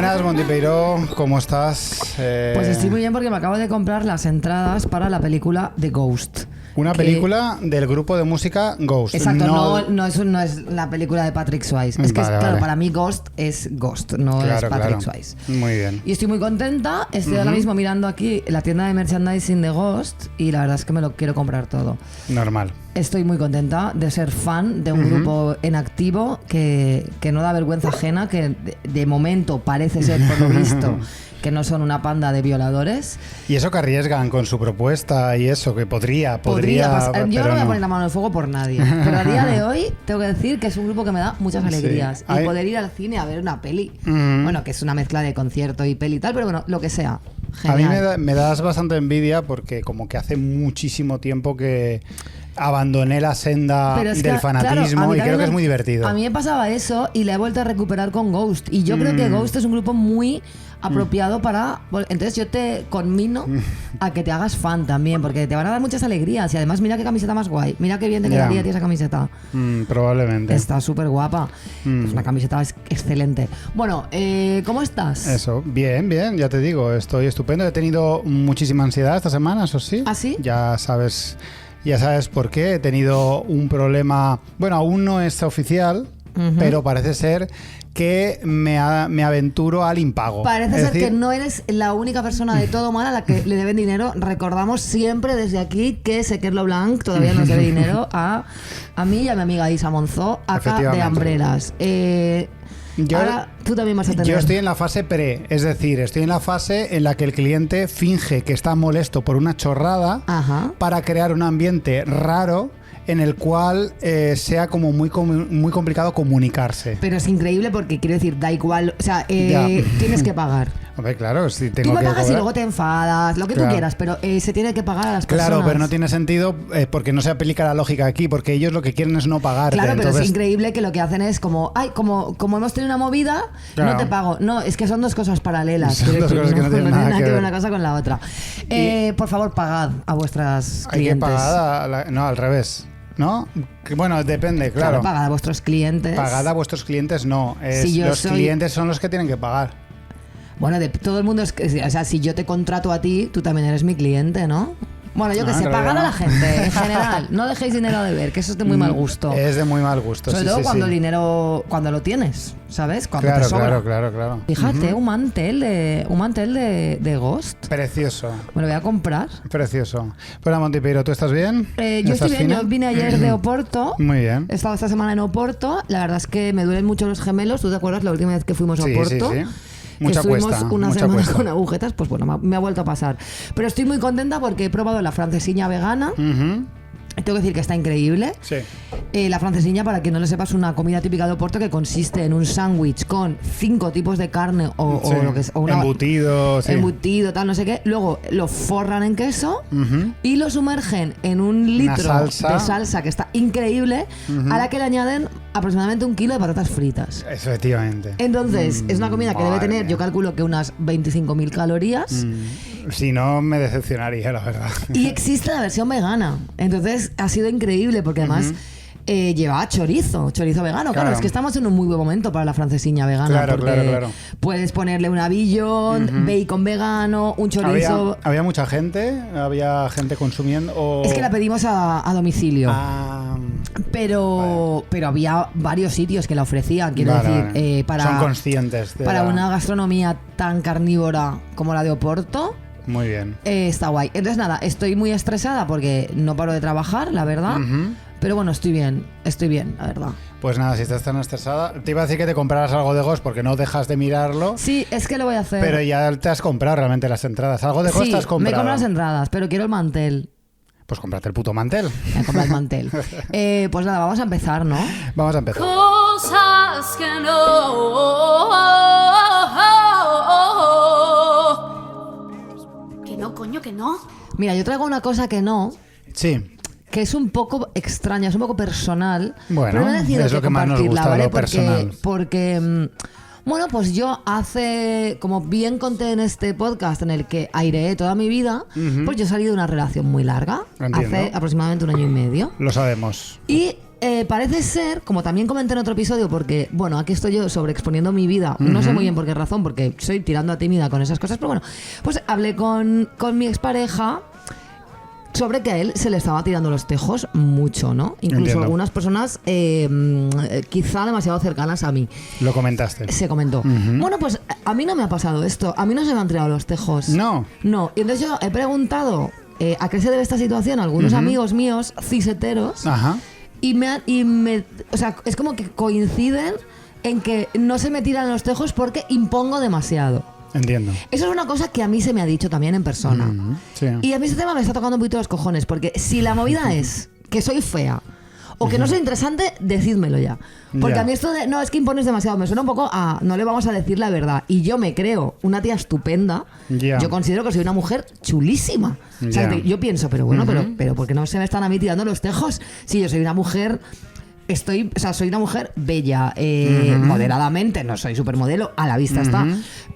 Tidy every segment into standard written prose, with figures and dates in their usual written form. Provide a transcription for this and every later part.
Buenas, Montipeiro, ¿cómo estás? Pues estoy muy bien porque me acabo de comprar las entradas para la película The Ghost. Una película del grupo de música Ghost. Exacto, no es la película de Patrick Swayze. Es que, claro, para mí Ghost es Ghost, no es Patrick Swayze. Muy bien. Y estoy muy contenta. Estoy ahora mismo mirando aquí la tienda de merchandising de Ghost y la verdad es que me lo quiero comprar todo. Normal. Estoy muy contenta de ser fan de un grupo en activo que no da vergüenza ajena, que de momento parece ser, por lo visto, que no son una panda de violadores. Y eso que arriesgan con su propuesta y eso, que podría pasar. Yo no voy a poner no. la mano en el fuego por nadie. Pero a día de hoy tengo que decir que es un grupo que me da muchas alegrías. Sí. Y poder ir al cine a ver una peli. Bueno, que es una mezcla de concierto y peli y tal, pero bueno, lo que sea. Genial. A mí me das bastante envidia porque como que hace muchísimo tiempo que abandoné la senda del fanatismo, claro, y creo que es muy divertido. A mí me pasaba eso y la he vuelto a recuperar con Ghost. Y yo creo que Ghost es un grupo muy apropiado para... Entonces yo te conmino a que te hagas fan también, porque te van a dar muchas alegrías. Y además mira qué camiseta más guay. Mira qué bien te quedaría a ti esa camiseta. Probablemente. Está súper guapa. Es una camiseta excelente. Bueno, ¿cómo estás? Eso, bien, ya te digo. Estoy estupendo. He tenido muchísima ansiedad esta semana, eso sí. ¿Ah, sí? Ya sabes por qué. He tenido un problema... Bueno, aún no es oficial, pero parece ser que me aventuro al impago. Parece ser que no eres la única persona de todo mal a la que le deben dinero. Recordamos siempre desde aquí que Sequerlo Blanc todavía nos debe dinero a mí y a mi amiga Isa Monzó, acá de Ambreras. Ahora tú también vas a tener... Yo estoy en la fase pre, es decir, estoy en la fase en la que el cliente finge que está molesto por una chorrada para crear un ambiente raro en el cual sea como muy complicado comunicarse. Pero es increíble porque, quiero decir, da igual, o sea, tienes que pagar. Hombre, claro, si tengo tú me que pagas cobrar. Y luego te enfadas, lo que tú quieras, pero se tiene que pagar a las personas. Claro, pero no tiene sentido porque no se aplica la lógica aquí, porque ellos lo que quieren es no pagar. Claro, pero es increíble que lo que hacen es como hemos tenido una movida, no te pago. No, es que son dos cosas paralelas. Son dos cosas que no tienen nada que ver una cosa con la otra. Por favor, pagad a vuestras clientes. Hay que pagar, no, al revés. ¿No? Bueno, depende, claro. Pagad a vuestros clientes. Pagad a vuestros clientes, no. Los clientes son los que tienen que pagar. Bueno, de todo el mundo, o sea, si yo te contrato a ti, tú también eres mi cliente, ¿no? Bueno, yo que sé, pagad a la gente, en general. No dejéis dinero a deber, que eso es de muy mal gusto. Es de muy mal gusto, sobre todo cuando el dinero, cuando lo tienes, ¿sabes? Cuando te sobra. Claro. Fíjate, un mantel de Ghost. Precioso. Me lo voy a comprar. Precioso. Pues Montipeiro, ¿tú estás bien? Yo estoy bien, yo vine ayer de Oporto. Muy bien. He estado esta semana en Oporto. La verdad es que me duelen mucho los gemelos. ¿Tú te acuerdas la última vez que fuimos a Oporto? Sí. Mucha cuesta. Una semana con agujetas, pues bueno, me ha vuelto a pasar. Pero estoy muy contenta porque he probado la francesiña vegana. Tengo que decir que está increíble. Sí. La francesiña, para quien no lo sepa, es una comida típica de Oporto que consiste en un sándwich con 5 tipos de carne o lo que es. Embutido, tal, no sé qué. Luego lo forran en queso y lo sumergen en un litro de salsa que está increíble, a la que le añaden aproximadamente 1 kilo de patatas fritas. Efectivamente. Entonces, es una comida que debe tener, yo calculo que unas 25.000 calorías. Si no, me decepcionaría, la verdad. Y existe la versión vegana. Entonces, ha sido increíble porque además lleva chorizo vegano. Claro, es que estamos en un muy buen momento para la francesiña vegana. Claro. Puedes ponerle un abillón, bacon vegano, un chorizo. ¿Había mucha gente? ¿Había gente consumiendo? Es que la pedimos a domicilio. Pero había varios sitios que la ofrecían, quiero decir. Son conscientes. Para una gastronomía tan carnívora como la de Oporto. Muy bien. Está guay. Entonces nada, estoy muy estresada porque no paro de trabajar, la verdad. Pero bueno, estoy bien, la verdad. Pues nada, si estás tan estresada, te iba a decir que te compraras algo de Ghost porque no dejas de mirarlo. Sí, es que lo voy a hacer. Pero ya te has comprado realmente las entradas. Algo de Ghost te has comprado. Me he comprado las entradas, pero quiero el mantel. Pues cómprate el puto mantel. Me he comprado el mantel. Pues nada, vamos a empezar, ¿no? Vamos a empezar. Cosas que no. Que no, coño, que no. Mira, yo traigo una cosa que no. Sí. Que es un poco extraña, es un poco personal. Bueno, pero no he decidido es lo que más nos gusta, ¿vale? lo personal. Porque bueno, pues yo como bien conté en este podcast en el que aireé toda mi vida, pues yo salí de una relación muy larga. Entiendo. Hace aproximadamente 1 año y medio. Lo sabemos. Y parece ser, como también comenté en otro episodio, porque, bueno, aquí estoy yo sobreexponiendo mi vida, no sé muy bien por qué razón, porque soy tirando a tímida con esas cosas, pero bueno, pues hablé con mi expareja sobre que a él se le estaba tirando los tejos mucho, ¿no? Incluso Entiendo. algunas personas quizá demasiado cercanas a mí. Lo comentaste. Se comentó. Bueno, pues a mí no me ha pasado esto. A mí no se me han tirado los tejos. No. No. Y entonces yo he preguntado a qué se debe esta situación a algunos amigos míos ciseteros. Ajá. O sea, es como que coinciden en que no se me tiran los tejos porque impongo demasiado. Entiendo. Eso es una cosa que a mí se me ha dicho también en persona. Sí. Y a mí ese tema me está tocando un poquito los cojones, porque si la movida es que soy fea o que no soy interesante, decídmelo ya. Porque a mí esto de, no, es que impones demasiado, me suena un poco a, no le vamos a decir la verdad. Y yo me creo una tía estupenda. Yo considero que soy una mujer chulísima. O sea, yo pienso, pero bueno, pero ¿por qué no se me están a mí tirando los tejos? Si yo soy una mujer... soy una mujer bella, moderadamente, no soy supermodelo, a la vista está,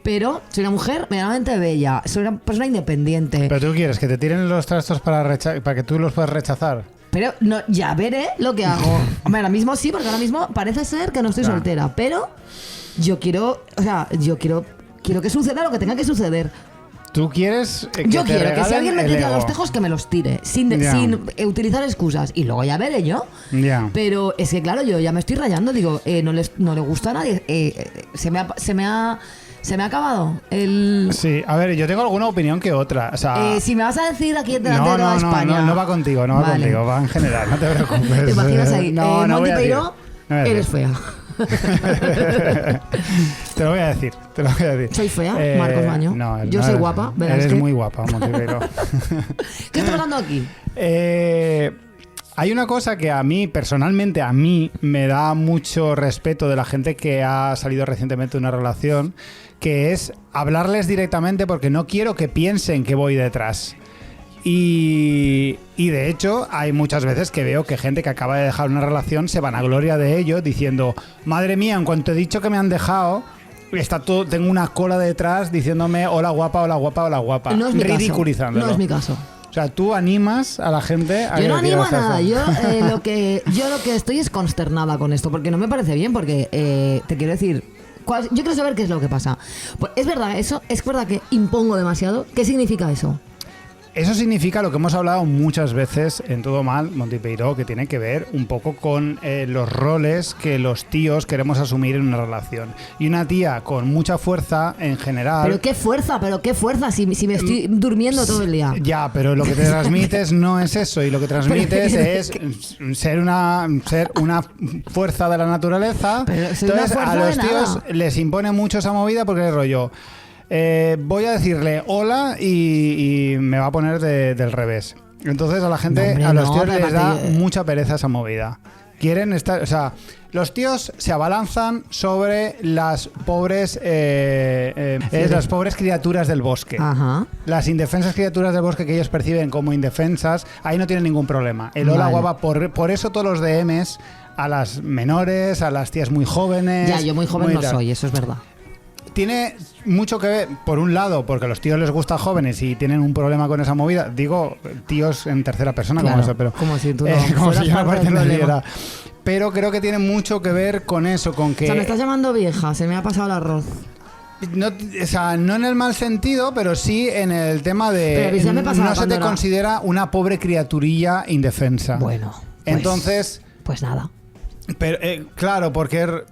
pero soy una mujer medianamente bella, soy una persona independiente. Pero tú quieres que te tiren los trastos para que tú los puedas rechazar. Pero no, ya veré lo que hago. Hombre, ahora mismo sí, porque ahora mismo parece ser que no estoy soltera, pero yo quiero que suceda lo que tenga que suceder. ¿Tú quieres que yo te quiero que si alguien me tira ego? los tejos, que me los tire, sin utilizar excusas. Y luego ya veré yo. Pero es que, claro, yo ya me estoy rayando. Digo, no le gusta a nadie. Se me ha acabado el... Sí, a ver, yo tengo alguna opinión que otra. O sea, si me vas a decir aquí delante de toda España... No va contigo, va contigo. Va en general, no te preocupes. ¿Te imaginas ahí? Monty Peiró, eres fea. Te lo voy a decir. ¿Soy fea, Marcos Baño? No, yo soy guapa, ¿verdad? Eres muy guapa, Monty Peiró. ¿Qué está pasando aquí? Hay una cosa que a mí, personalmente, me da mucho respeto de la gente que ha salido recientemente de una relación, que es hablarles directamente porque no quiero que piensen que voy detrás. Y de hecho hay muchas veces que veo que gente que acaba de dejar una relación se vanagloria de ello diciendo, madre mía, en cuanto he dicho que me han dejado, tengo una cola detrás diciéndome hola guapa, hola guapa, hola guapa. No es mi ridiculizándolo. No es mi caso. O sea, tú animas a la gente a... Yo no animo a nada. Yo lo que estoy es consternada con esto, porque no me parece bien, porque te quiero decir... Yo quiero saber qué es lo que pasa. Pues, ¿es verdad eso? ¿Es verdad que impongo demasiado? ¿Qué significa eso? Eso significa lo que hemos hablado muchas veces en Todo Mal, Monty Peiró, que tiene que ver un poco con los roles que los tíos queremos asumir en una relación. Y una tía con mucha fuerza, en general... ¿Pero qué fuerza? Si me estoy durmiendo todo el día. Ya, pero lo que te transmites no es eso. Y lo que transmites es ser una fuerza de la naturaleza. Entonces, a los tíos les impone mucho esa movida porque es rollo... voy a decirle hola y me va a poner del revés. Entonces a la gente, a los tíos les da mucha pereza esa movida. Quieren estar, o sea, los tíos se abalanzan sobre las pobres las pobres criaturas del bosque. Ajá. Las indefensas criaturas del bosque que ellos perciben como indefensas, ahí no tienen ningún problema. El hola guapa, por eso todos los DMs a las menores, a las tías muy jóvenes. Ya, yo muy joven no soy, eso es verdad. Tiene mucho que ver, por un lado, porque a los tíos les gusta jóvenes y tienen un problema con esa movida. Digo, tíos en tercera persona, claro, como eso, pero como si tú no como si yo no perteneciera. Pero creo que tiene mucho que ver con eso, con que... O sea, me estás llamando vieja, se me ha pasado el arroz. No, o sea, no en el mal sentido, pero sí en el tema de... no se te considera una pobre criaturilla indefensa. Bueno, pues, entonces... Pues nada. Pero, claro, porque...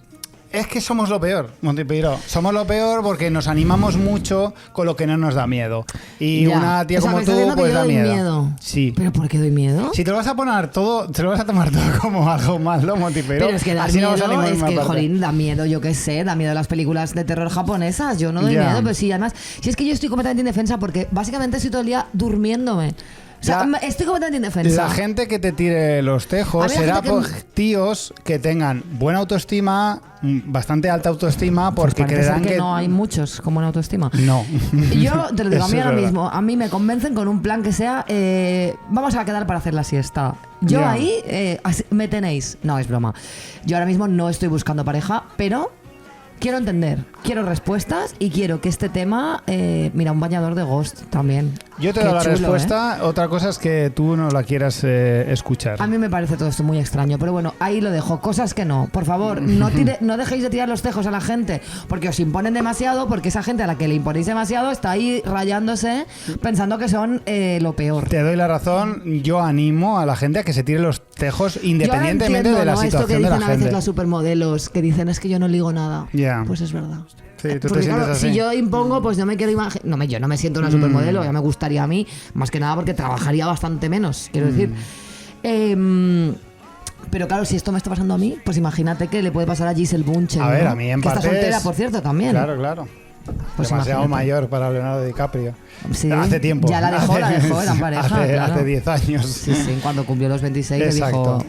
Es que somos lo peor, Monty Peiró. Somos lo peor porque nos animamos mucho con lo que no nos da miedo. Y una tía como tú, pues da miedo. Sí. ¿Pero por qué doy miedo? Si te lo vas a poner todo, te lo vas a tomar todo como algo malo, Monty Peiró. Pero es que da miedo, es que, jolín, da miedo, yo qué sé, da miedo las películas de terror japonesas. Yo no doy miedo, pero sí, además, si es que yo estoy completamente indefensa porque básicamente estoy todo el día durmiéndome. O sea, estoy completamente indefensa. La gente que te tire los tejos será por tíos que tengan buena autoestima, bastante alta autoestima, porque pues creerán que no hay muchos con buena autoestima. No. Yo te lo digo, a mí ahora mismo, a mí me convencen con un plan que sea vamos a quedar para hacer la siesta. Yo ahí me tenéis. No, es broma. Yo ahora mismo no estoy buscando pareja, pero Quiero entender, quiero respuestas y quiero que este tema... mira, un bañador de Ghost también. Yo te doy la respuesta, otra cosa es que tú no la quieras escuchar. A mí me parece todo esto muy extraño, pero bueno, ahí lo dejo. Cosas que no. Por favor, no dejéis de tirar los tejos a la gente porque os imponen demasiado, porque esa gente a la que le imponéis demasiado está ahí rayándose pensando que son lo peor. Te doy la razón, yo animo a la gente a que se tire los tejos independientemente de la situación de la gente. Esto que dicen a veces las supermodelos, que dicen es que yo no ligo nada. Pues es verdad. Sí, tú te sientes así. Si yo impongo, pues no me quiero imaginar. Yo no me siento una supermodelo, ya me gustaría a mí, más que nada porque trabajaría bastante menos, quiero decir. Pero claro, si esto me está pasando a mí, pues imagínate que le puede pasar a Giselle Bündchen. A ver, a mí en que parte está soltera, por cierto, también. Claro. Pues demasiado mayor para Leonardo DiCaprio. Sí, hace tiempo. Ya la dejó, eran pareja. Hace 10 años. Sí, cuando cumplió los 26 le dijo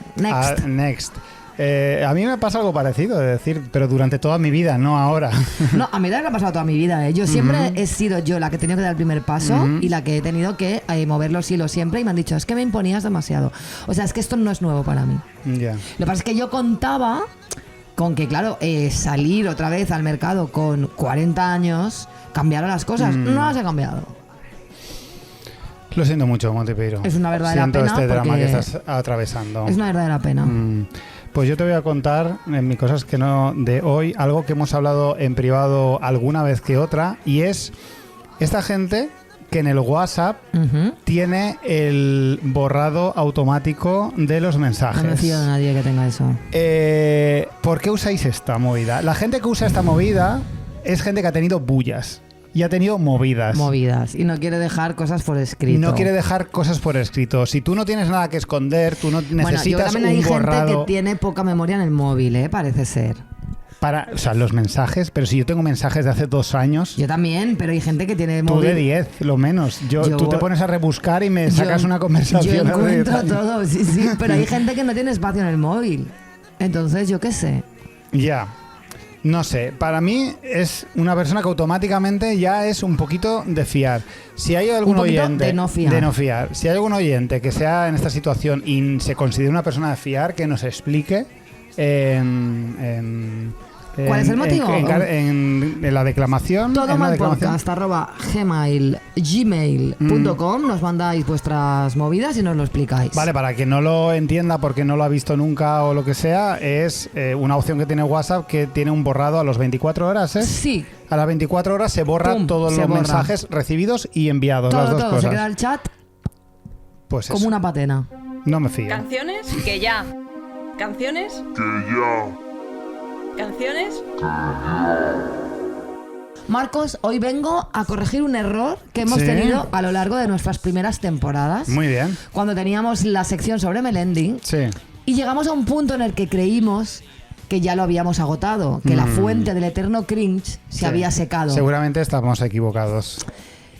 next. A mí me pasa algo parecido, es decir, pero durante toda mi vida, no ahora. No, a mí también me ha pasado toda mi vida. Yo siempre he sido yo la que he tenido que dar el primer paso y la que he tenido que mover los hilos siempre, y me han dicho, es que me imponías demasiado. O sea, es que esto no es nuevo para mí. Lo que pasa es que yo contaba con que, claro, salir otra vez al mercado con 40 años cambiaron las cosas. No las he cambiado. Lo siento mucho, Montepeiro. Es una verdadera pena. Siento este drama que estás atravesando. Es una verdadera pena. Pues yo te voy a contar, en mis cosas que no de hoy, algo que hemos hablado en privado alguna vez que otra, y es esta gente que en el WhatsApp tiene el borrado automático de los mensajes. No me fío de nadie que tenga eso. ¿Por qué usáis esta movida? La gente que usa esta movida es gente que ha tenido bullas. Y ha tenido movidas. Y no quiere dejar cosas por escrito. Si tú no tienes nada que esconder, tú no necesitas un borrado. Hay gente que tiene poca memoria en el móvil, parece ser. O sea, los mensajes, pero si yo tengo mensajes de hace 2 años... Yo también, pero hay gente que tiene móvil... Tú de 10, lo menos. Tú te pones a rebuscar y me sacas una conversación. Yo encuentro todo, sí, pero hay gente que no tiene espacio en el móvil. Entonces, yo qué sé. Ya. No sé, para mí es una persona que automáticamente ya es un poquito de fiar. Si hay algún oyente... De no fiar. Si hay algún oyente que sea en esta situación y se considere una persona de fiar, que nos explique ¿cuál es el motivo? En la declamación. Todo mal podcast @gmail.com nos mandáis vuestras movidas y nos lo explicáis. Vale, para que no lo entienda porque no lo ha visto nunca o lo que sea, es una opción que tiene WhatsApp que tiene un borrado a las 24 horas, ¿eh? Sí. A las 24 horas se borra todos los mensajes recibidos y enviados, las dos cosas. Se queda el chat pues como una patena. No me fío. Canciones que ya. Canciones Marcos, hoy vengo a corregir un error que hemos tenido a lo largo de nuestras primeras temporadas. Muy bien. Cuando teníamos la sección sobre Melendi. Sí. Y llegamos a un punto en el que creímos que ya lo habíamos agotado, que la fuente del eterno cringe se había secado. Seguramente estamos equivocados.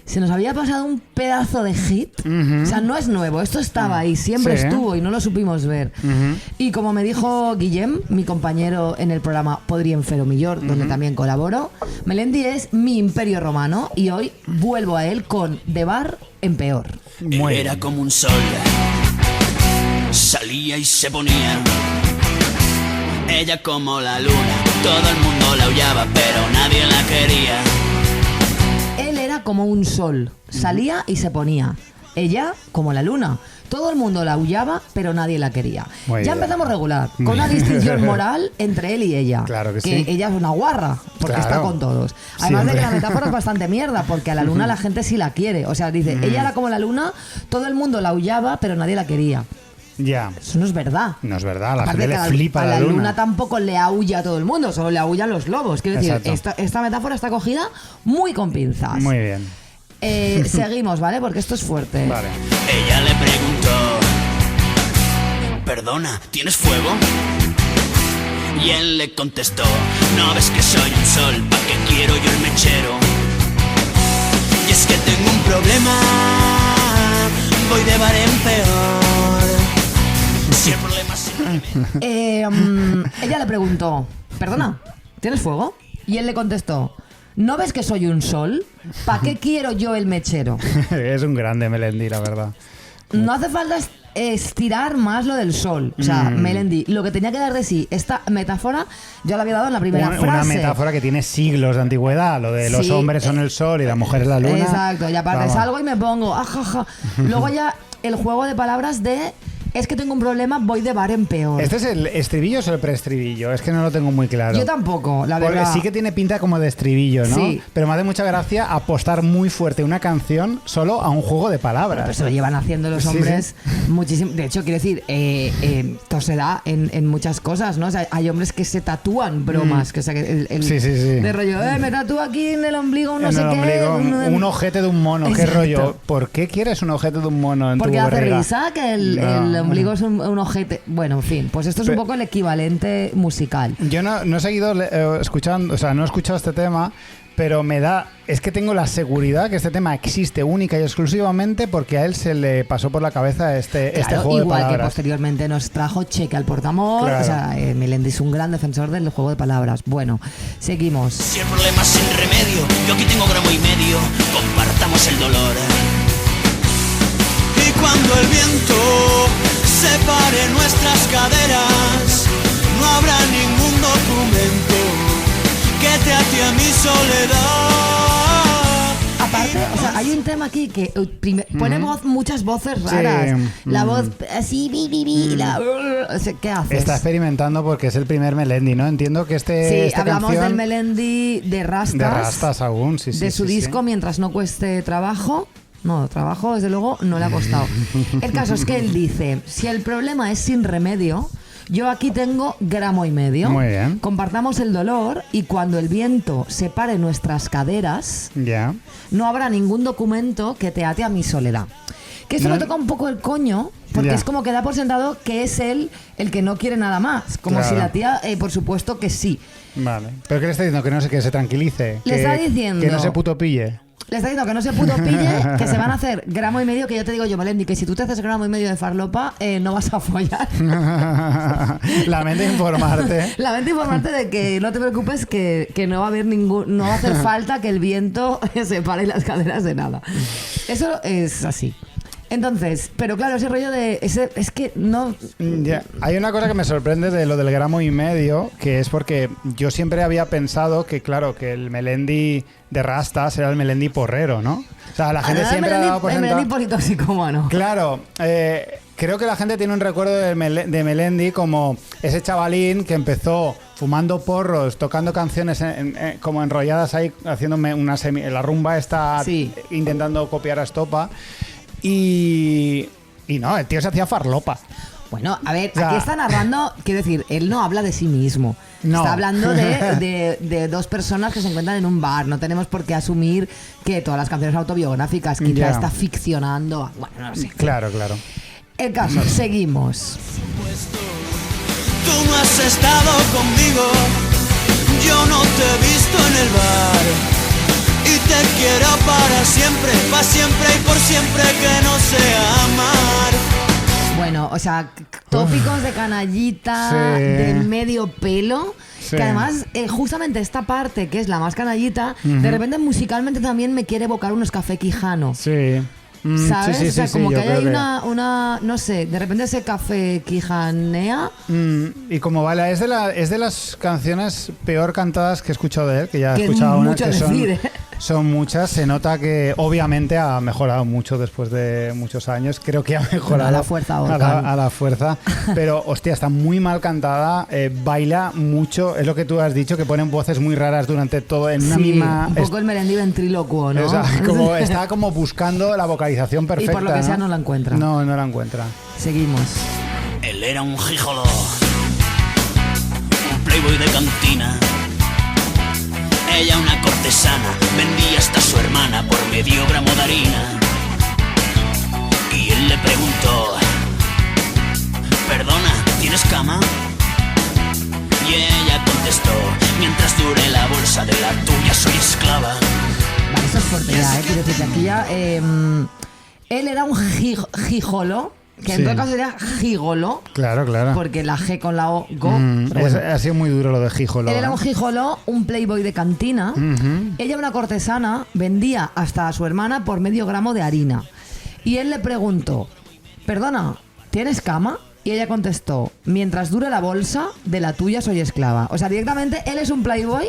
Se nos había pasado un pedazo de hit. O sea, no es nuevo, esto estaba ahí, siempre estuvo y no lo supimos ver. Y como me dijo Guillem, mi compañero en el programa Podrien Fero Millor, donde también colaboro, Melendi es mi imperio romano y hoy vuelvo a él con De Bar en Peor. Era como un sol, salía y se ponía. Ella como la luna, todo el mundo la aullaba, pero nadie la quería. Él era como un sol, salía y se ponía. Ella como la luna. Todo el mundo la aullaba, pero nadie la quería. Ya empezamos regular, con una distinción moral entre él y ella. Claro que sí. Ella es una guarra, porque está con todos. Además de que la metáfora es bastante mierda, porque a la luna la gente sí la quiere. O sea, dice, ella era como la luna, todo el mundo la aullaba, pero nadie la quería. Ya. Eso no es verdad. No es verdad, la gente le flipa a la luna. A la luna tampoco le aulla a todo el mundo, solo le aullan los lobos. Quiero decir, esta metáfora está cogida muy con pinzas. Muy bien. Seguimos, ¿vale? Porque esto es fuerte. Vale. Ella le preguntó: perdona, ¿tienes fuego? Y él le contestó: no ves que soy un sol, ¿pa' qué quiero yo el mechero? Y es que tengo un problema, voy de bar en peor. Si el problema ella le preguntó: perdona, ¿tienes fuego? Y él le contestó: ¿no ves que soy un sol? ¿Para qué quiero yo el mechero? Es un grande Melendi, la verdad. no hace falta estirar más lo del sol. O sea, Melendi, lo que tenía que dar de sí, esta metáfora yo la había dado en la primera frase. Una metáfora que tiene siglos de antigüedad, lo de los hombres son el sol y la mujer es la luna. Exacto, y aparte salgo y me pongo, ajaja. Luego ya el juego de palabras de... Es que tengo un problema, voy de bar en peor. ¿Este es el estribillo o es el preestribillo? Es que no lo tengo muy claro. Yo tampoco, la verdad. Sí que tiene pinta como de estribillo, ¿no? Sí. Pero me hace mucha gracia apostar muy fuerte una canción solo a un juego de palabras. Pero se lo llevan haciendo los hombres muchísimo. De hecho, quiero decir, esto se da en muchas cosas, ¿no? O sea, hay hombres que se tatúan bromas. Que, o sea, que de rollo, me tatúo aquí en el ombligo un no sé qué. Un ojete de un mono. Exacto. ¿Qué rollo? ¿Por qué quieres un ojete de un mono en tu barriga? Porque hace risa que el ombligo es un ojete. Bueno, en fin, pues esto es un poco el equivalente musical. Yo no he seguido escuchando, o sea, no he escuchado este tema, pero es que tengo la seguridad que este tema existe única y exclusivamente porque a él se le pasó por la cabeza este juego de palabras. Igual que posteriormente nos trajo Cheque al Portamor. Claro. O sea, Melendi es un gran defensor del juego de palabras. Bueno, seguimos. Si el problema es sin remedio, yo aquí tengo gramo y medio, compartamos el dolor. Y cuando el viento separe nuestras caderas, no habrá ningún documento que te ate a mi soledad. Aparte, o sea, hay un tema aquí que pone muchas voces raras. Sí. La voz así, o sea, ¿qué haces? Está experimentando porque es el primer Melendi, ¿no? Entiendo que esta hablamos canción... del Melendi de Rastas. De Rastas aún, sí. De su disco Mientras no cueste trabajo. No, trabajo desde luego no le ha costado. El caso es que él dice, si el problema es sin remedio, yo aquí tengo gramo y medio. Muy bien. Compartamos el dolor y cuando el viento separe nuestras caderas, no habrá ningún documento que te ate a mi soledad. Que eso me toca un poco el coño, porque es como que da por sentado que es él el que no quiere nada más. Como si la tía, por supuesto que sí. Vale. ¿Pero qué le está diciendo? Que no sé, que se tranquilice. Le está diciendo... Que no se puto pille. Le está diciendo que no se puto pille, que se van a hacer gramo y medio, que yo te digo yo, Melendi, que si tú te haces gramo y medio de farlopa, no vas a follar. Lamento informarte. Lamento informarte de que no te preocupes, que no va a haber no va a hacer falta que el viento separe las caderas de nada. Eso es así. Entonces, pero claro, ese rollo de... es que no... Hay una cosa que me sorprende de lo del gramo y medio, que es porque yo siempre había pensado que, claro, que el Melendi de Rastas era el Melendi porrero, ¿no? O sea, la gente siempre ha dado por sentado... El Melendi politoxicómano. Claro, creo que la gente tiene un recuerdo de Melendi como ese chavalín que empezó fumando porros, tocando canciones como enrolladas ahí, haciéndome la rumba está intentando copiar a Estopa. Y no, el tío se hacía farlopa. Bueno, a ver, aquí está narrando, quiero decir, él no habla de sí mismo. No. Está hablando de dos personas que se encuentran en un bar. No tenemos por qué asumir que todas las canciones autobiográficas, quizá está ficcionando. Bueno, no sé. Claro. El caso, seguimos. Tú no has estado conmigo, yo no te he visto en el bar. Y te quiero para siempre y por siempre, que no sea amar. Bueno, o sea, tópicos de canallita, de medio pelo. Que además, justamente esta parte, que es la más canallita, de repente musicalmente también me quiere evocar unos Café Quijano. Sí. ¿Sabes? O sea, como que hay una, no sé, de repente ese Café Quijanea. Y como vale, es de las canciones peor cantadas que he escuchado de él, que ya he escuchado una, que son muchas. Se nota que obviamente ha mejorado mucho después de muchos años. Creo que ha mejorado a la fuerza, a la fuerza. Pero hostia, está muy mal cantada, baila mucho. Es lo que tú has dicho, que ponen voces muy raras durante todo en una misma. Un poco el Melendi ventrílocuo, ¿no? O sea, está como buscando la vocalización perfecta. Y por lo que sea no la encuentra. No la encuentra. Seguimos. Él era un gigolo, un playboy de cantina. Ella una cortesana, vendía hasta su hermana por medio gramo de harina. Y él le preguntó, perdona, ¿tienes cama? Y ella contestó, mientras dure la bolsa de la tuya soy esclava. Vale, eso es fuerte ya, quiero decir que aquí ya... él era un gigolo, que en todo caso sería gigolo. Claro. Porque la G con la O, go. Ha sido muy duro lo de gigolo. Él era un gigolo, un playboy de cantina. Ella una cortesana, vendía hasta a su hermana por medio gramo de harina. Y él le preguntó, perdona, ¿tienes cama? Y ella contestó, mientras dure la bolsa, de la tuya soy esclava. O sea, directamente él es un playboy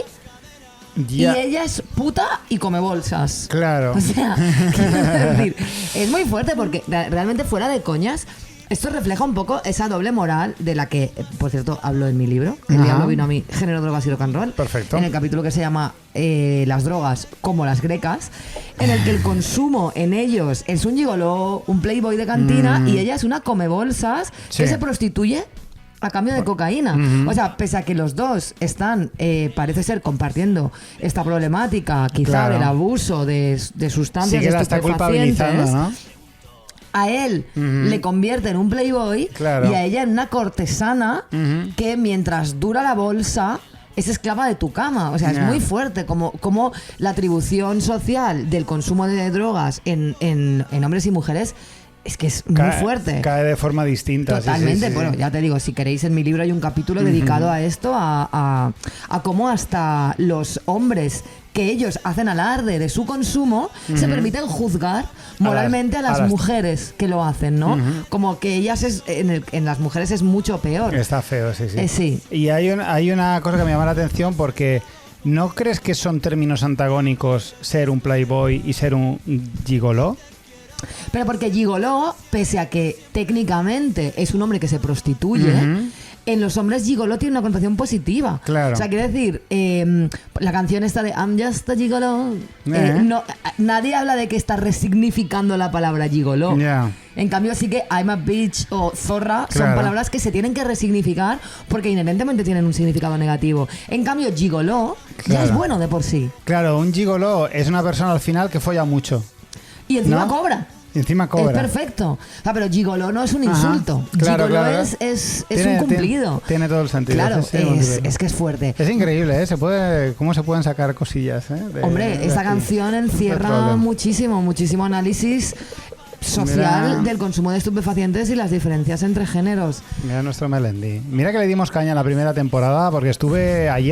y ella es puta y come bolsas. Claro. O sea, quiero decir, es muy fuerte porque realmente fuera de coñas, esto refleja un poco esa doble moral de la que, por cierto, hablo en mi libro. El diablo vino a mí, género, drogas y rock and roll. Perfecto. En el capítulo que se llama Las drogas como las grecas, en el que el consumo en ellos es un gigoló, un playboy de cantina y ella es una comebolsas que se prostituye a cambio de cocaína. O sea, pese a que los dos están, parece ser, compartiendo esta problemática, quizá del abuso de sustancias sí que la está culpabilizando, ¿no? A él le convierte en un playboy y a ella en una cortesana que mientras dura la bolsa es esclava de tu cama. O sea, es muy fuerte como la atribución social del consumo de drogas en hombres y mujeres es que es muy fuerte. Cae de forma distinta. Totalmente. Sí. Bueno, ya te digo, si queréis, en mi libro hay un capítulo dedicado a esto, a cómo hasta los hombres que ellos hacen alarde de su consumo se permiten juzgar moralmente a las mujeres que lo hacen, ¿no? Como que ellas en las mujeres es mucho peor. Está feo, sí. Sí. Y hay una cosa que me llama la atención porque ¿no crees que son términos antagónicos ser un playboy y ser un gigoló? Pero porque gigoló, pese a que técnicamente es un hombre que se prostituye, en los hombres gigoló tiene una connotación positiva. Claro. O sea, quiere decir, la canción esta de I'm just a gigolo, nadie habla de que está resignificando la palabra gigoló. En cambio sí que I'm a bitch o zorra son palabras que se tienen que resignificar porque inherentemente tienen un significado negativo. En cambio gigoló ya es bueno de por sí. Claro, un gigoló es una persona al final que folla mucho. Y encima cobra. Encima cobra. Es perfecto. O sea, pero gigoló no es un insulto. Gigoló es un cumplido. Tiene todo el sentido. Claro, es que es fuerte. Es increíble, ¿eh? ¿Cómo se pueden sacar cosillas? Hombre, esta canción encierra muchísimo análisis social del consumo de estupefacientes y las diferencias entre géneros. Mira nuestro Melendi. Mira que le dimos caña en la primera temporada porque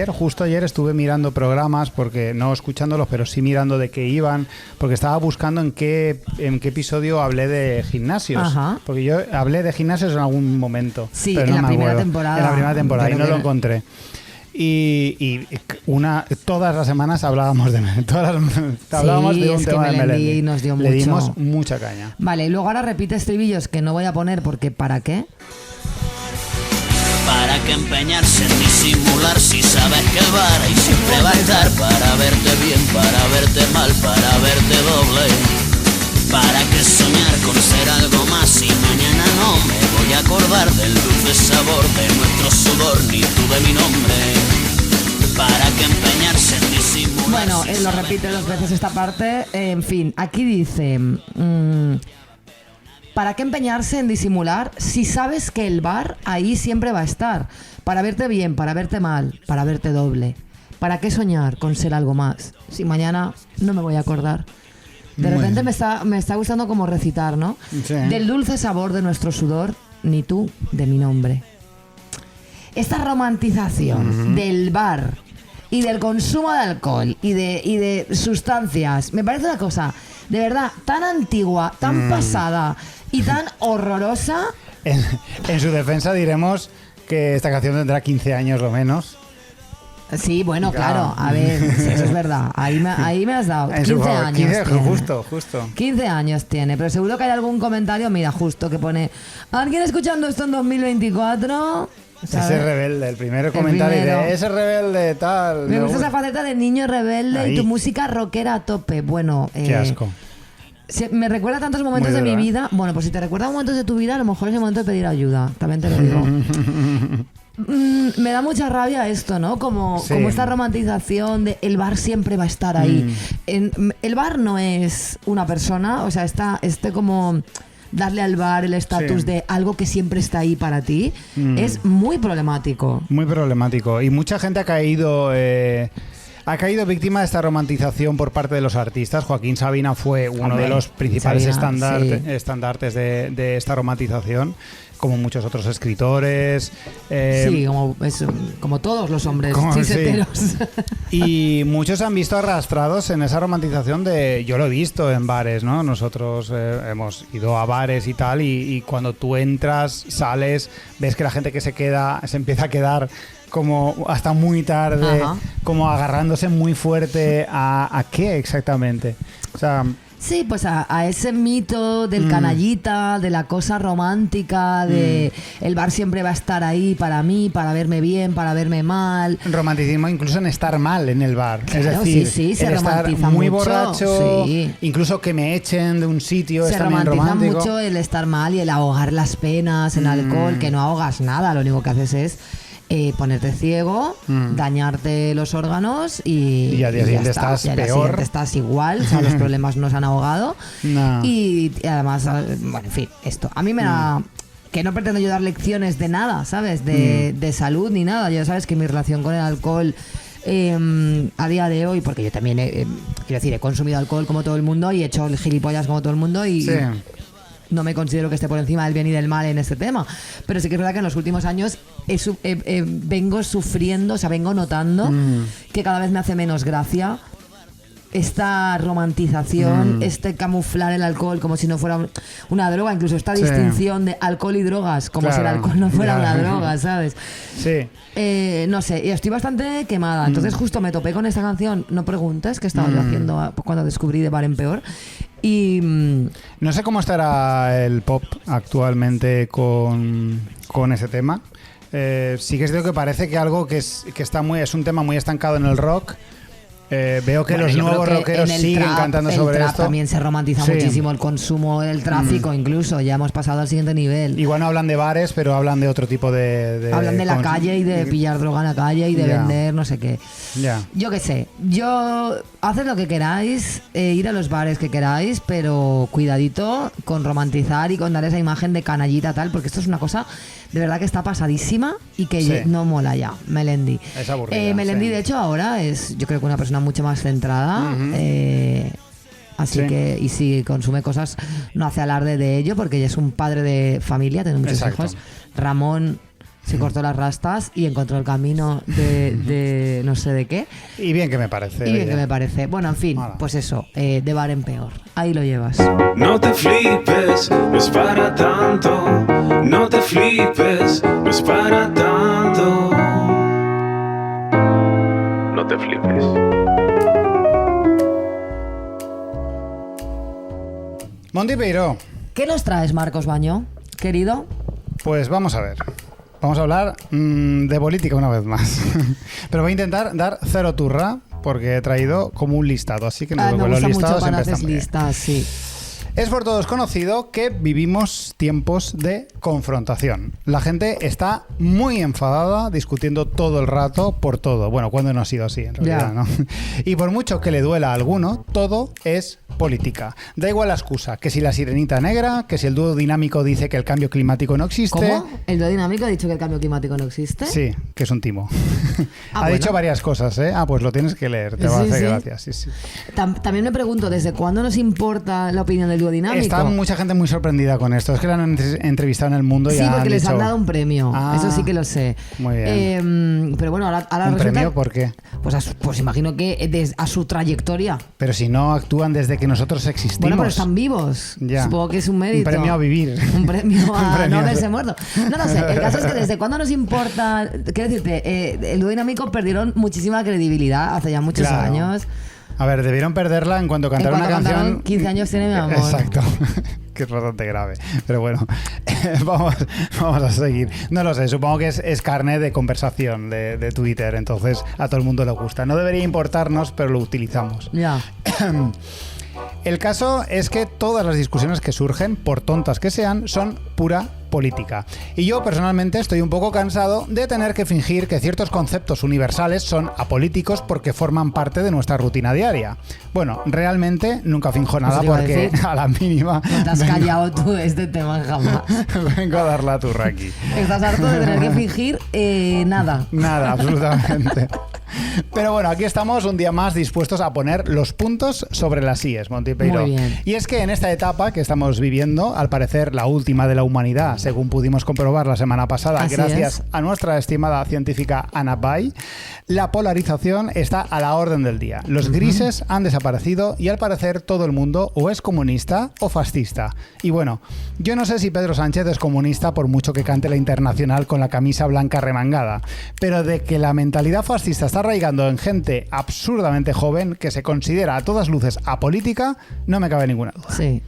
justo ayer estuve mirando programas, porque no escuchándolos, pero sí mirando de qué iban, porque estaba buscando en qué episodio hablé de gimnasios. Porque yo hablé de gimnasios en algún momento. Sí, pero en no la primera temporada. En la primera temporada y no lo encontré. Y todas las semanas hablábamos de un tema de Melendi. Nos dio Le dimos mucha caña. Vale, y luego ahora repite estribillos que no voy a poner porque ¿para qué? ¿Para qué empeñarse en disimular si sabes que el bar ahí siempre va a estar para verte bien, para verte mal, para verte doble? ¿Para qué soñar con ser algo más si mañana no me voy a acordar del dulce sabor de nuestro sudor ni tú de mi nombre? ¿Para qué empeñarse en disimular? Bueno, él lo repite dos veces esta parte. En fin, aquí dice... ¿para qué empeñarse en disimular si sabes que el bar ahí siempre va a estar? Para verte bien, para verte mal, para verte doble. ¿Para qué soñar con ser algo más si mañana no me voy a acordar? De repente me está gustando como recitar, ¿no? Sí. Del dulce sabor de nuestro sudor, ni tú de mi nombre. Esta romantización del bar y del consumo de alcohol y de sustancias, me parece una cosa, de verdad, tan antigua, tan pasada y tan horrorosa. En su defensa diremos que esta canción tendrá 15 años lo menos. Sí, bueno, claro, a ver, sí, eso es verdad. Ahí me has dado 15 años. 15, justo. 15 años tiene, pero seguro que hay algún comentario, mira, justo, que pone ¿alguien escuchando esto en 2024? ¿sabes? Ese rebelde, el primer comentario de ese rebelde, tal. Me gusta esa faceta de niño rebelde ahí. Y tu música rockera a tope. Bueno, qué asco. Me recuerda tantos momentos de mi vida. Bueno, pues si te recuerda momentos de tu vida, a lo mejor es el momento de pedir ayuda. También te lo digo. Me da mucha rabia esto, ¿no? Como esta romantización de el bar siempre va a estar ahí. El bar no es una persona, o sea, como darle al bar el estatus de algo que siempre está ahí para ti es muy problemático. Muy problemático. Y mucha gente ha caído ha caído víctima de esta romantización por parte de los artistas. Joaquín Sabina fue uno de los principales estandartes de esta romantización, como muchos otros escritores. Sí, como todos los hombres chiseteros. Sí. Y muchos se han visto arrastrados en esa romantización yo lo he visto en bares, ¿no? Nosotros hemos ido a bares y tal, y cuando tú entras, sales, ves que la gente que se empieza a quedar como hasta muy tarde, como agarrándose muy fuerte a ¿qué exactamente? O sea... Sí, pues a ese mito del canallita, de la cosa romántica, de el bar siempre va a estar ahí para mí, para verme bien, para verme mal. Romanticismo incluso en estar mal en el bar. Claro, es decir, sí, se estar muy borracho, incluso que me echen de un sitio, es también romántico. Se romantiza mucho el estar mal y el ahogar las penas en alcohol, que no ahogas nada, lo único que haces es ponerte ciego, dañarte los órganos y al día siguiente estás peor. Al día siguiente estás igual, o sea, los problemas nos han ahogado. No. Y además, bueno, en fin, esto. A mí me da... Que no pretendo yo dar lecciones de nada, ¿sabes? De salud ni nada. Ya sabes que mi relación con el alcohol... a día de hoy, porque yo también quiero decir, he consumido alcohol como todo el mundo y he hecho el gilipollas como todo el mundo y... Sí. No me considero que esté por encima del bien y del mal en este tema, pero sí que es verdad que en los últimos años vengo sufriendo, o sea, vengo notando que cada vez me hace menos gracia esta romantización, este camuflar el alcohol como si no fuera una droga, incluso esta distinción de alcohol y drogas, como si el alcohol no fuera una droga, ¿sabes? Sí. No sé, y estoy bastante quemada. Entonces justo me topé con esta canción, no preguntes, que estaba yo haciendo cuando descubrí De Bar en Peor. Y no sé cómo estará el pop actualmente con ese tema. Sí que es cierto que parece que algo que es un tema muy estancado en el rock. Veo que los nuevos rockeros siguen cantando sobre esto. esto. También se romantiza muchísimo el consumo, el tráfico, incluso. Ya hemos pasado al siguiente nivel. Igual no hablan de bares, pero hablan de otro tipo de hablan de la calle y de pillar droga en la calle y de vender no sé qué. Yo qué sé. Haced lo que queráis, ir a los bares que queráis, pero cuidadito con romantizar y con dar esa imagen de canallita tal, porque esto es una cosa de verdad que está pasadísima y que no mola ya. Melendi. Es aburrida. Melendi, de hecho, ahora es, yo creo que una persona mucho más centrada. Así que, y si consume cosas, no hace alarde de ello, porque ella es un padre de familia, tiene muchos hijos. Ramón se cortó las rastas y encontró el camino de no sé de qué. Y bien que me parece. Bueno, en fin, pues eso, De Bar en Peor. Ahí lo llevas. No te flipes, no es para tanto. No te flipes, no es para tanto. No te flipes. Monty Peiró. ¿Qué nos traes, Marcos Baño, querido? Pues vamos a ver. Vamos a hablar de política una vez más. Pero voy a intentar dar cero turra porque he traído como un listado. Así que me los gusta listados mucho cuando siempre haces listas, sí. Es por todos conocido que vivimos tiempos de confrontación. La gente está muy enfadada, discutiendo todo el rato por todo. Bueno, cuando no ha sido así, en realidad, ¿no? Y por mucho que le duela a alguno, todo es política. Da igual la excusa, que si la sirenita negra, que si el dúo dinámico dice que el cambio climático no existe. ¿Cómo? ¿El dúo dinámico ha dicho que el cambio climático no existe? Sí, que es un timo. Ha dicho varias cosas, ¿eh? Pues lo tienes que leer, te va a hacer gracia. Sí. También me pregunto, ¿desde cuándo nos importa la opinión del dúo dinámico? Está mucha gente muy sorprendida con esto. Es que la han entrevistado en El Mundo y porque les han dado un premio. Eso sí que lo sé. Muy bien. Pero bueno, ahora ¿Un premio por qué? Pues imagino que a su trayectoria. Pero si no actúan desde que nosotros existimos. Bueno, pero están vivos. Ya. Supongo que es un mérito. Un premio a vivir. Un premio a no haberse muerto. No sé. El caso es que desde cuándo nos importa. Quiero decirte, el dúo dinámico perdieron muchísima credibilidad hace ya muchos años. A ver, debieron perderla en cuanto cantaron una canción. 15 años tiene mi amor. Exacto. Que es bastante grave. Pero bueno, vamos a seguir. No lo sé, supongo que es carne de conversación de Twitter, entonces a todo el mundo le gusta. No debería importarnos, pero lo utilizamos. Ya. El caso es que todas las discusiones que surgen, por tontas que sean, son pura política. Y yo personalmente estoy un poco cansado de tener que fingir que ciertos conceptos universales son apolíticos porque forman parte de nuestra rutina diaria. Bueno, realmente nunca finjo nada porque a la mínima... No te has callado tú este tema jamás. Vengo a dar la turra aquí. Estás harto de tener que fingir nada. Nada, absolutamente. Pero bueno, aquí estamos un día más dispuestos a poner los puntos sobre las íes, Monty Peiro. Muy bien. Y es que en esta etapa que estamos viviendo, al parecer la última de la humanidad, según pudimos comprobar la semana pasada, Así gracias a nuestra estimada científica Anna Bay, la polarización está a la orden del día. Los grises han desaparecido y al parecer todo el mundo o es comunista o fascista. Y bueno, yo no sé si Pedro Sánchez es comunista por mucho que cante la Internacional con la camisa blanca remangada, pero de que la mentalidad fascista está arraigando en gente absurdamente joven que se considera a todas luces apolítica, no me cabe ninguna duda. Sí.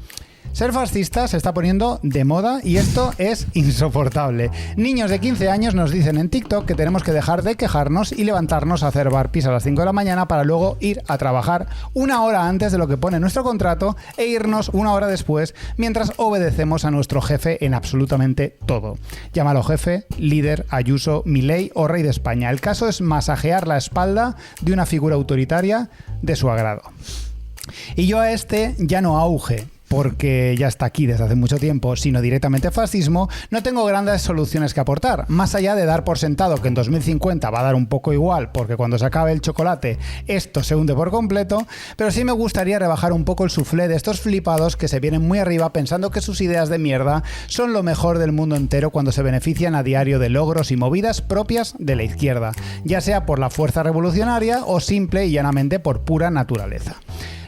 Ser fascista se está poniendo de moda y esto es insoportable. Niños de 15 años nos dicen en TikTok que tenemos que dejar de quejarnos y levantarnos a hacer burpees a las 5 de la mañana para luego ir a trabajar una hora antes de lo que pone nuestro contrato e irnos una hora después mientras obedecemos a nuestro jefe en absolutamente todo. Llámalo jefe, líder, Ayuso, Milei o rey de España. El caso es masajear la espalda de una figura autoritaria de su agrado. Y yo a este ya no auge, porque ya está aquí desde hace mucho tiempo, sino directamente fascismo, no tengo grandes soluciones que aportar, más allá de dar por sentado que en 2050 va a dar un poco igual, porque cuando se acabe el chocolate esto se hunde por completo, pero sí me gustaría rebajar un poco el suflé de estos flipados que se vienen muy arriba pensando que sus ideas de mierda son lo mejor del mundo entero cuando se benefician a diario de logros y movidas propias de la izquierda, ya sea por la fuerza revolucionaria o simple y llanamente por pura naturaleza.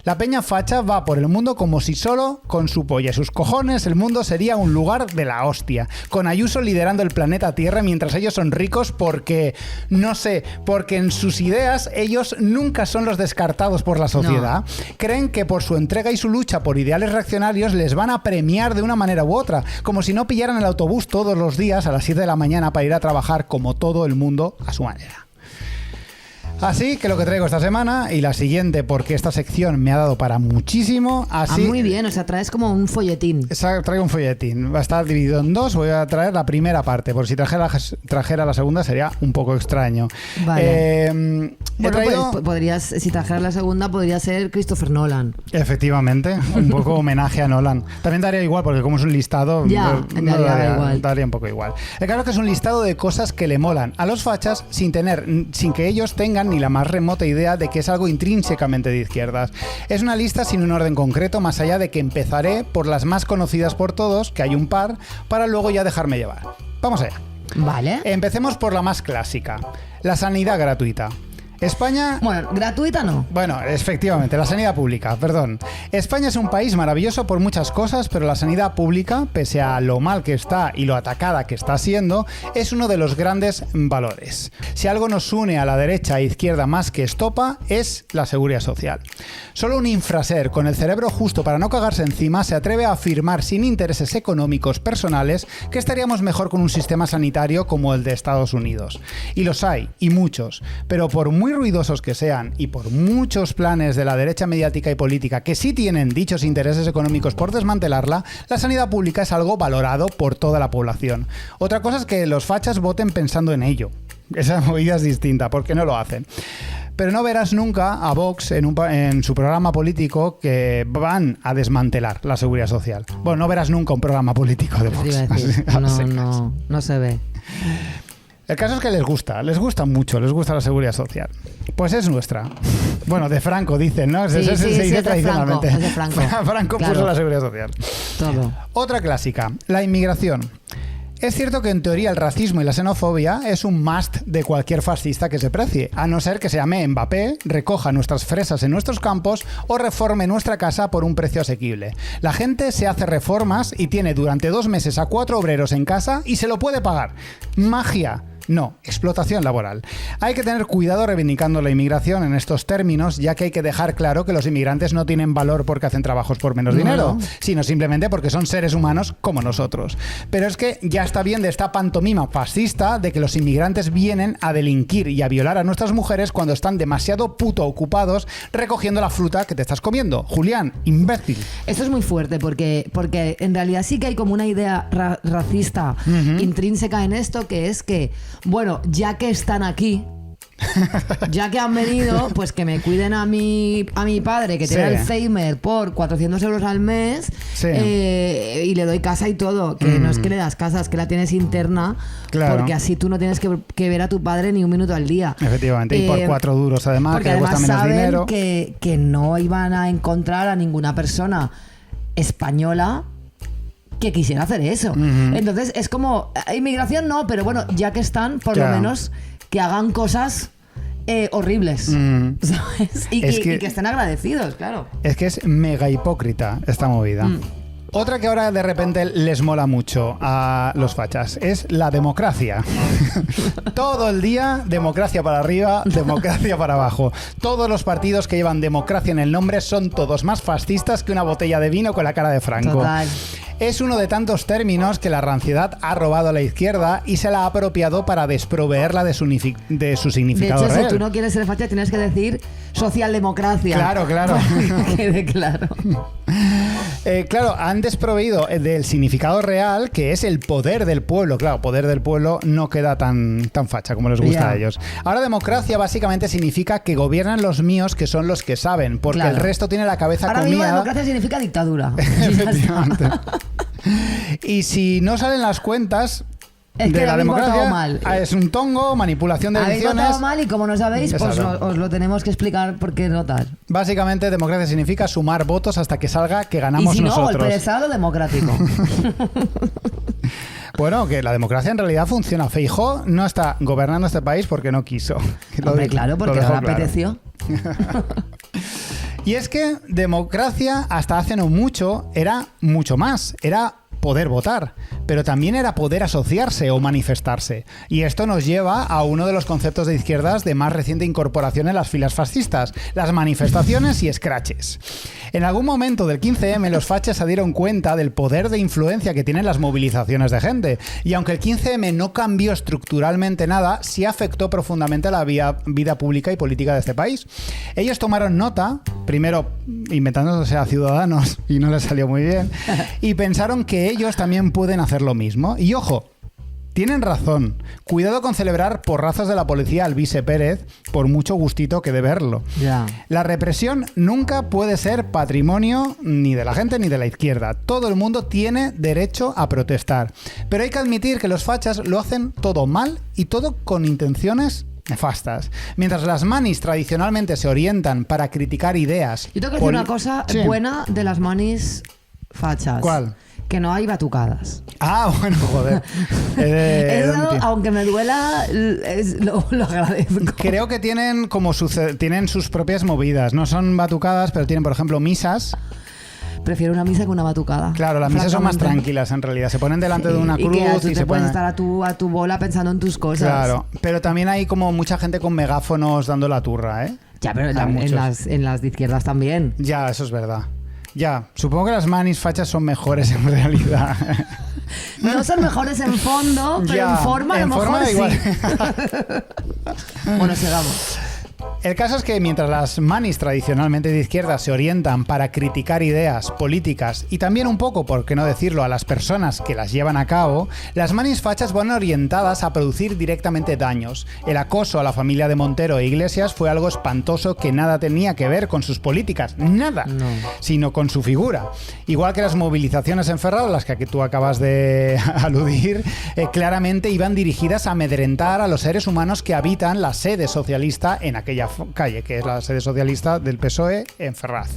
La peña facha va por el mundo como si solo con su polla y sus cojones el mundo sería un lugar de la hostia, con Ayuso liderando el planeta Tierra mientras ellos son ricos porque, no sé, porque en sus ideas ellos nunca son los descartados por la sociedad. No. Creen que por su entrega y su lucha por ideales reaccionarios les van a premiar de una manera u otra, como si no pillaran el autobús todos los días a las 7 de la mañana para ir a trabajar como todo el mundo a su manera. Así que lo que traigo esta semana y la siguiente, porque esta sección me ha dado para muchísimo. Así, muy bien, o sea, traes como un folletín. Traigo un folletín, va a estar dividido en dos. Voy a traer la primera parte, por si trajera la segunda sería un poco extraño. Vale. Bueno, pues, si trajeras la segunda podría ser Christopher Nolan. Efectivamente, un poco homenaje a Nolan. También daría igual, porque como es un listado, daría un poco igual. Claro que es un listado de cosas que le molan a los fachas sin que ellos tengan ni la más remota idea de que es algo intrínsecamente de izquierdas. Es una lista sin un orden concreto, más allá de que empezaré por las más conocidas por todos, que hay un par, para luego ya dejarme llevar. Vamos allá. Vale. Empecemos por la más clásica, la sanidad gratuita. España... Bueno, gratuita no. Bueno, efectivamente, la sanidad pública, perdón. España es un país maravilloso por muchas cosas, pero la sanidad pública, pese a lo mal que está y lo atacada que está siendo, es uno de los grandes valores. Si algo nos une a la derecha e izquierda más que estopa, es la seguridad social. Solo un infraser con el cerebro justo para no cagarse encima se atreve a afirmar sin intereses económicos personales que estaríamos mejor con un sistema sanitario como el de Estados Unidos. Y los hay, y muchos, pero por muy ruidosos que sean y por muchos planes de la derecha mediática y política que sí tienen dichos intereses económicos por desmantelarla, la sanidad pública es algo valorado por toda la población. Otra cosa es que los fachas voten pensando en ello. Esa movida es distinta, porque no lo hacen. Pero no verás nunca a Vox en su programa político que van a desmantelar la seguridad social. Bueno, no verás nunca un programa político de Vox. No se ve. El caso es que les gusta mucho, les gusta la seguridad social. Pues es nuestra. Bueno, de Franco dicen, ¿no? Se dice tradicionalmente. Franco claro. Puso la seguridad social. Todo. Otra clásica, la inmigración. Es cierto que en teoría el racismo y la xenofobia es un must de cualquier fascista que se precie, a no ser que se llame Mbappé, recoja nuestras fresas en nuestros campos o reforme nuestra casa por un precio asequible. La gente se hace reformas y tiene durante 2 meses a 4 obreros en casa y se lo puede pagar. Magia. No, explotación laboral. Hay que tener cuidado reivindicando la inmigración en estos términos, ya que hay que dejar claro que los inmigrantes no tienen valor porque hacen trabajos por menos dinero, sino simplemente porque son seres humanos como nosotros. Pero es que ya está bien de esta pantomima fascista de que los inmigrantes vienen a delinquir y a violar a nuestras mujeres cuando están demasiado puto ocupados recogiendo la fruta que te estás comiendo. Julián, imbécil. Esto es muy fuerte porque en realidad sí que hay como una idea racista intrínseca en esto, que es que bueno, ya que están aquí, Ya que han venido, pues que me cuiden a mi padre, que tiene Alzheimer, por 400 euros al mes, y le doy casa y todo. Que no es que le das casa, es que la tienes interna, porque así tú no tienes que ver a tu padre ni un minuto al día. Efectivamente, y por 4 duros además, porque que le cuesta menos dinero. Que no iban a encontrar a ninguna persona española que quisiera hacer eso. Entonces es como, inmigración no, pero bueno, ya que están, por lo menos que hagan cosas horribles, ¿sabes? Y que estén agradecidos, claro. Es que es mega hipócrita esta movida. Otra que ahora de repente les mola mucho a los fachas es la democracia. Todo el día, democracia para arriba, democracia para abajo. Todos los partidos que llevan democracia en el nombre son todos más fascistas que una botella de vino con la cara de Franco. Total. Es uno de tantos términos que la ranciedad ha robado a la izquierda y se la ha apropiado para desproveerla de su significado real. De hecho, real. Si tú no quieres ser facha, tienes que decir socialdemocracia. Claro. Que quede claro. Claro, han desproveído del significado real, que es el poder del pueblo. Claro, poder del pueblo no queda tan facha como les gusta a ellos. Ahora, democracia básicamente significa que gobiernan los míos, que son los que saben, porque el resto tiene la cabeza comida. Ahora mismo democracia significa dictadura. Efectivamente. Y si no salen las cuentas de la democracia, mal. Es un tongo, manipulación de elecciones. Habéis votado mal y como no sabéis, pues os lo tenemos que explicar por qué no tal. Básicamente, democracia significa sumar votos hasta que salga que ganamos y si nosotros. golpe de Estado democrático. Bueno, que la democracia en realidad funciona. Feijóo no está gobernando este país porque no quiso. Hombre, claro, porque no le apeteció. Y es que democracia hasta hace no mucho era mucho más. Era poder votar, pero también era poder asociarse o manifestarse. Y esto nos lleva a uno de los conceptos de izquierdas de más reciente incorporación en las filas fascistas, las manifestaciones y escraches. En algún momento del 15M los fachas se dieron cuenta del poder de influencia que tienen las movilizaciones de gente. Y aunque el 15M no cambió estructuralmente nada, sí afectó profundamente a la vida pública y política de este país. Ellos tomaron nota, primero inventándose a ciudadanos y no les salió muy bien, y pensaron que ellos también pueden hacer lo mismo. Y ojo, tienen razón. Cuidado con celebrar porrazos de la policía al Vice Pérez, por mucho gustito que dé verlo. La represión nunca puede ser patrimonio ni de la gente ni de la izquierda. Todo el mundo tiene derecho a protestar. Pero hay que admitir que los fachas lo hacen todo mal y todo con intenciones nefastas. Mientras las manis tradicionalmente se orientan para criticar ideas... Yo tengo que decir una cosa buena de las manis fachas. ¿Cuál? Que no hay batucadas. Ah, bueno, joder. Eso, aunque me duela, lo agradezco. Creo que tienen tienen sus propias movidas. No son batucadas, pero tienen, por ejemplo, misas. Prefiero una misa que una batucada. Claro, las misas son más tranquilas en realidad. Se ponen delante de una cruz y se puedes estar a tu bola pensando en tus cosas. Claro, pero también hay como mucha gente con megáfonos dando la turra, ¿eh? Ya, pero en las de izquierdas también. Ya, eso es verdad. Ya, supongo que las manis fachas son mejores en realidad. No son mejores en fondo, pero en forma a lo mejor sí. Igual. Bueno, sigamos. El caso es que mientras las manis tradicionalmente de izquierda se orientan para criticar ideas políticas y también un poco, por qué no decirlo, a las personas que las llevan a cabo, las manis fachas van orientadas a producir directamente daños. El acoso a la familia de Montero e Iglesias fue algo espantoso que nada tenía que ver con sus políticas, nada, sino con su figura. Igual que las movilizaciones en Ferrol, las que tú acabas de aludir, claramente iban dirigidas a amedrentar a los seres humanos que habitan la sede socialista en aquella calle, que es la sede socialista del PSOE en Ferraz.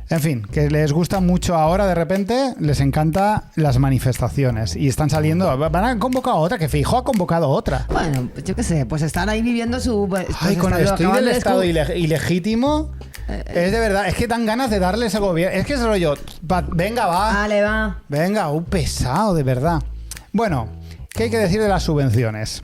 En fin, que les gusta mucho ahora, de repente, les encanta las manifestaciones y están saliendo, van a convocar otra, que Feijóo ha convocado otra. Bueno, yo qué sé, pues están ahí viviendo su... Ay, con esto del estado ilegítimo, es de verdad, es que dan ganas de darle ese gobierno, es que es rollo, venga, va. Vale, va. Venga, un pesado, de verdad. Bueno, ¿qué hay que decir de las subvenciones?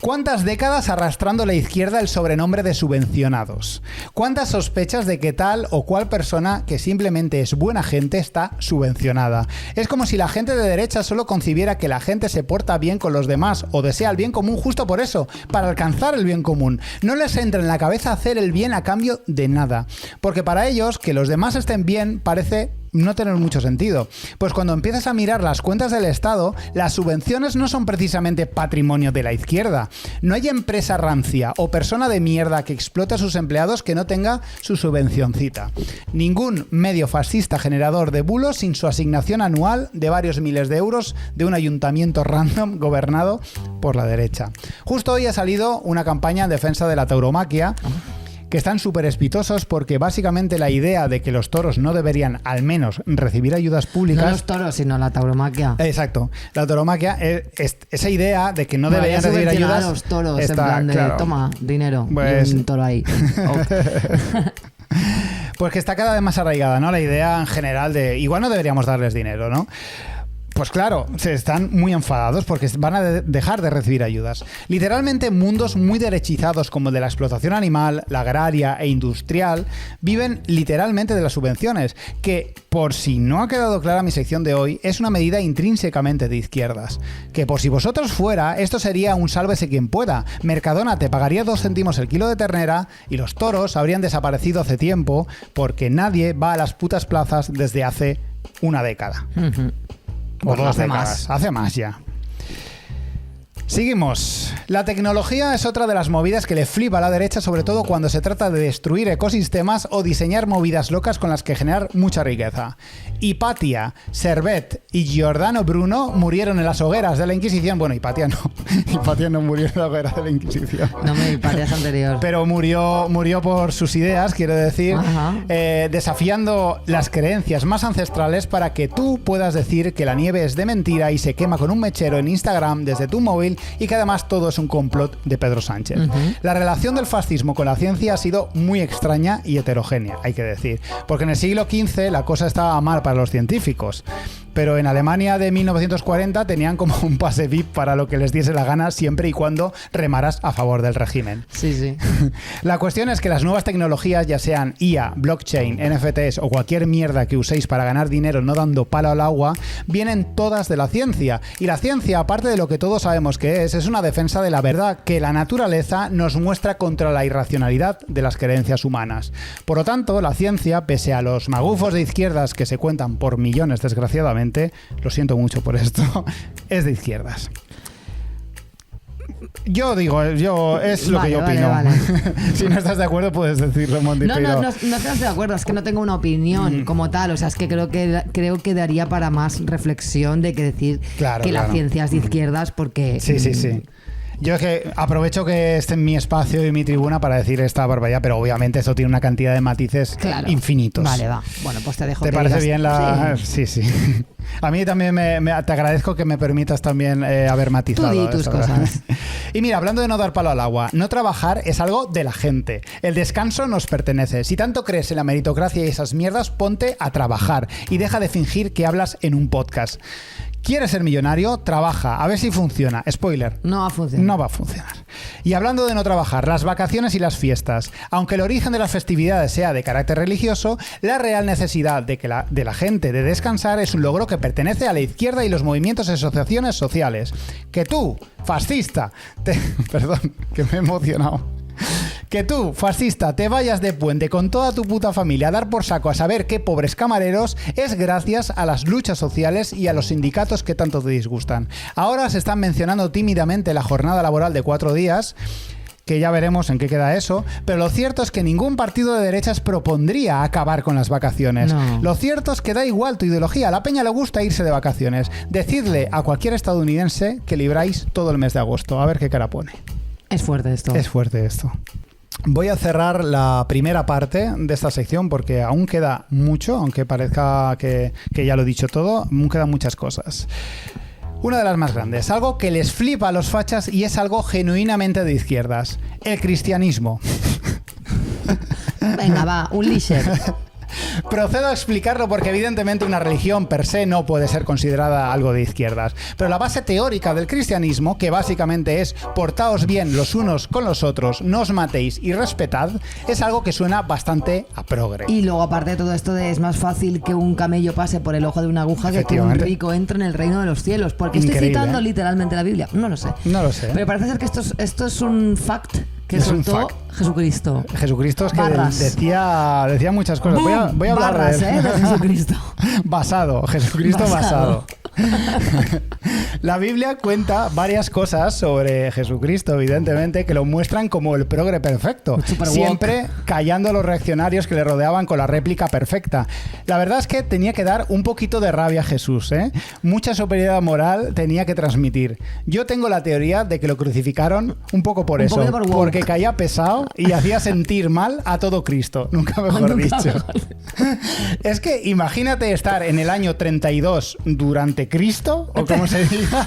¿Cuántas décadas arrastrando la izquierda el sobrenombre de subvencionados? ¿Cuántas sospechas de que tal o cual persona que simplemente es buena gente está subvencionada? Es como si la gente de derecha solo concibiera que la gente se porta bien con los demás o desea el bien común justo por eso, para alcanzar el bien común. No les entra en la cabeza hacer el bien a cambio de nada. Porque para ellos, que los demás estén bien parece no tener mucho sentido. Pues cuando empiezas a mirar las cuentas del Estado, las subvenciones no son precisamente patrimonio de la izquierda. No hay empresa rancia o persona de mierda que explote a sus empleados que no tenga su subvencioncita. Ningún medio fascista generador de bulos sin su asignación anual de varios miles de euros de un ayuntamiento random gobernado por la derecha. Justo hoy ha salido una campaña en defensa de la tauromaquia, que están súper espitosos porque básicamente la idea de que los toros no deberían al menos recibir ayudas públicas... No los toros, sino la tauromaquia. Exacto. La tauromaquia, esa idea de que no deberían recibir ayudas... A los toros, está, en plan de, claro, toma, dinero, pues, y un toro ahí. Pues que está cada vez más arraigada, ¿no? La idea en general de igual no deberíamos darles dinero, ¿no? Pues claro, se están muy enfadados porque van a dejar de recibir ayudas. Literalmente mundos muy derechizados como el de la explotación animal, la agraria e industrial viven literalmente de las subvenciones, que por si no ha quedado clara mi sección de hoy, es una medida intrínsecamente de izquierdas. Que por si vosotros fuera, esto sería un sálvese quien pueda. Mercadona te pagaría 2 céntimos el kilo de ternera y los toros habrían desaparecido hace tiempo porque nadie va a las putas plazas desde hace una década. O 2 décadas. Hace más ya. Seguimos. La tecnología es otra de las movidas que le flipa a la derecha, sobre todo cuando se trata de destruir ecosistemas o diseñar movidas locas con las que generar mucha riqueza. Hipatia, Servet y Giordano Bruno murieron en las hogueras de la Inquisición. Bueno, Hipatia no murió en la hoguera de la Inquisición. No, Hipatia es anterior. Pero murió por sus ideas, quiero decir, desafiando las creencias más ancestrales para que tú puedas decir que la nieve es de mentira y se quema con un mechero en Instagram desde tu móvil y que además todo es un complot de Pedro Sánchez. La relación del fascismo con la ciencia ha sido muy extraña y heterogénea, hay que decir, porque en el siglo XV la cosa estaba mal para los científicos, pero en Alemania de 1940 tenían como un pase VIP para lo que les diese la gana siempre y cuando remaras a favor del régimen. Sí, sí. La cuestión es que las nuevas tecnologías, ya sean IA, blockchain, NFTs o cualquier mierda que uséis para ganar dinero no dando palo al agua, vienen todas de la ciencia. Y la ciencia, aparte de lo que todos sabemos que es una defensa de la verdad que la naturaleza nos muestra contra la irracionalidad de las creencias humanas. Por lo tanto, la ciencia, pese a los magufos de izquierdas que se cuentan por millones desgraciadamente, lo siento mucho por esto, es de izquierdas. Yo digo, es lo que yo opino. Vale. Si no estás de acuerdo, puedes decirlo, Monty. No estás de acuerdo, es que no tengo una opinión como tal. O sea, es que creo que daría para más reflexión de que decir que la ciencia es de izquierdas porque... Sí. Yo es que aprovecho que esté en mi espacio y mi tribuna para decir esta barbaridad, pero obviamente eso tiene una cantidad de matices infinitos. Vale, va. Bueno, pues te dejo. ¿Te parece bien la...? Sí. A mí también te agradezco que me permitas también haber matizado. Tú di tus cosas. Y mira, hablando de no dar palo al agua, no trabajar es algo de la gente. El descanso nos pertenece. Si tanto crees en la meritocracia y esas mierdas, ponte a trabajar y deja de fingir que hablas en un podcast. ¿Quieres ser millonario? Trabaja. A ver si funciona. Spoiler. No va a funcionar. No va a funcionar. Y hablando de no trabajar, las vacaciones y las fiestas. Aunque el origen de las festividades sea de carácter religioso, la real necesidad de la gente de descansar es un logro que pertenece a la izquierda y los movimientos y asociaciones sociales. Que tú, fascista... Perdón, que me he emocionado. Que tú, fascista, te vayas de puente con toda tu puta familia a dar por saco a saber qué pobres camareros es gracias a las luchas sociales y a los sindicatos que tanto te disgustan. Ahora se están mencionando tímidamente la jornada laboral de 4 días, que ya veremos en qué queda eso, pero lo cierto es que ningún partido de derechas propondría acabar con las vacaciones. No. Lo cierto es que da igual tu ideología, a la peña le gusta irse de vacaciones. Decidle a cualquier estadounidense que libráis todo el mes de agosto, a ver qué cara pone. Es fuerte esto. Es fuerte esto. Voy a cerrar la primera parte de esta sección porque aún queda mucho, aunque parezca que ya lo he dicho todo, aún quedan muchas cosas. Una de las más grandes, algo que les flipa a los fachas y es algo genuinamente de izquierdas, el cristianismo. Venga, va, un líder. Procedo a explicarlo porque evidentemente una religión per se no puede ser considerada algo de izquierdas, pero la base teórica del cristianismo, que básicamente es portaos bien los unos con los otros, no os matéis y respetad, es algo que suena bastante a progre. Y luego aparte de todo esto es más fácil que un camello pase por el ojo de una aguja que un rico entre en el reino de los cielos, porque estoy citando literalmente la Biblia, no lo sé. No lo sé. Pero parece ser que esto es un fact que soltó Jesucristo. Jesucristo es que decía muchas cosas. Voy a hablar barras, de Jesucristo. Jesucristo basado. La Biblia cuenta varias cosas sobre Jesucristo, evidentemente, que lo muestran como el progre perfecto, siempre callando a los reaccionarios que le rodeaban con la réplica perfecta. La verdad es que tenía que dar un poquito de rabia a Jesús, ¿eh? Mucha superioridad moral tenía que transmitir. Yo tengo la teoría de que lo crucificaron un poco por eso, porque caía pesado y hacía sentir mal a todo Cristo, nunca mejor dicho. Es que imagínate estar en el año 32 durante Cristo, o como se diga.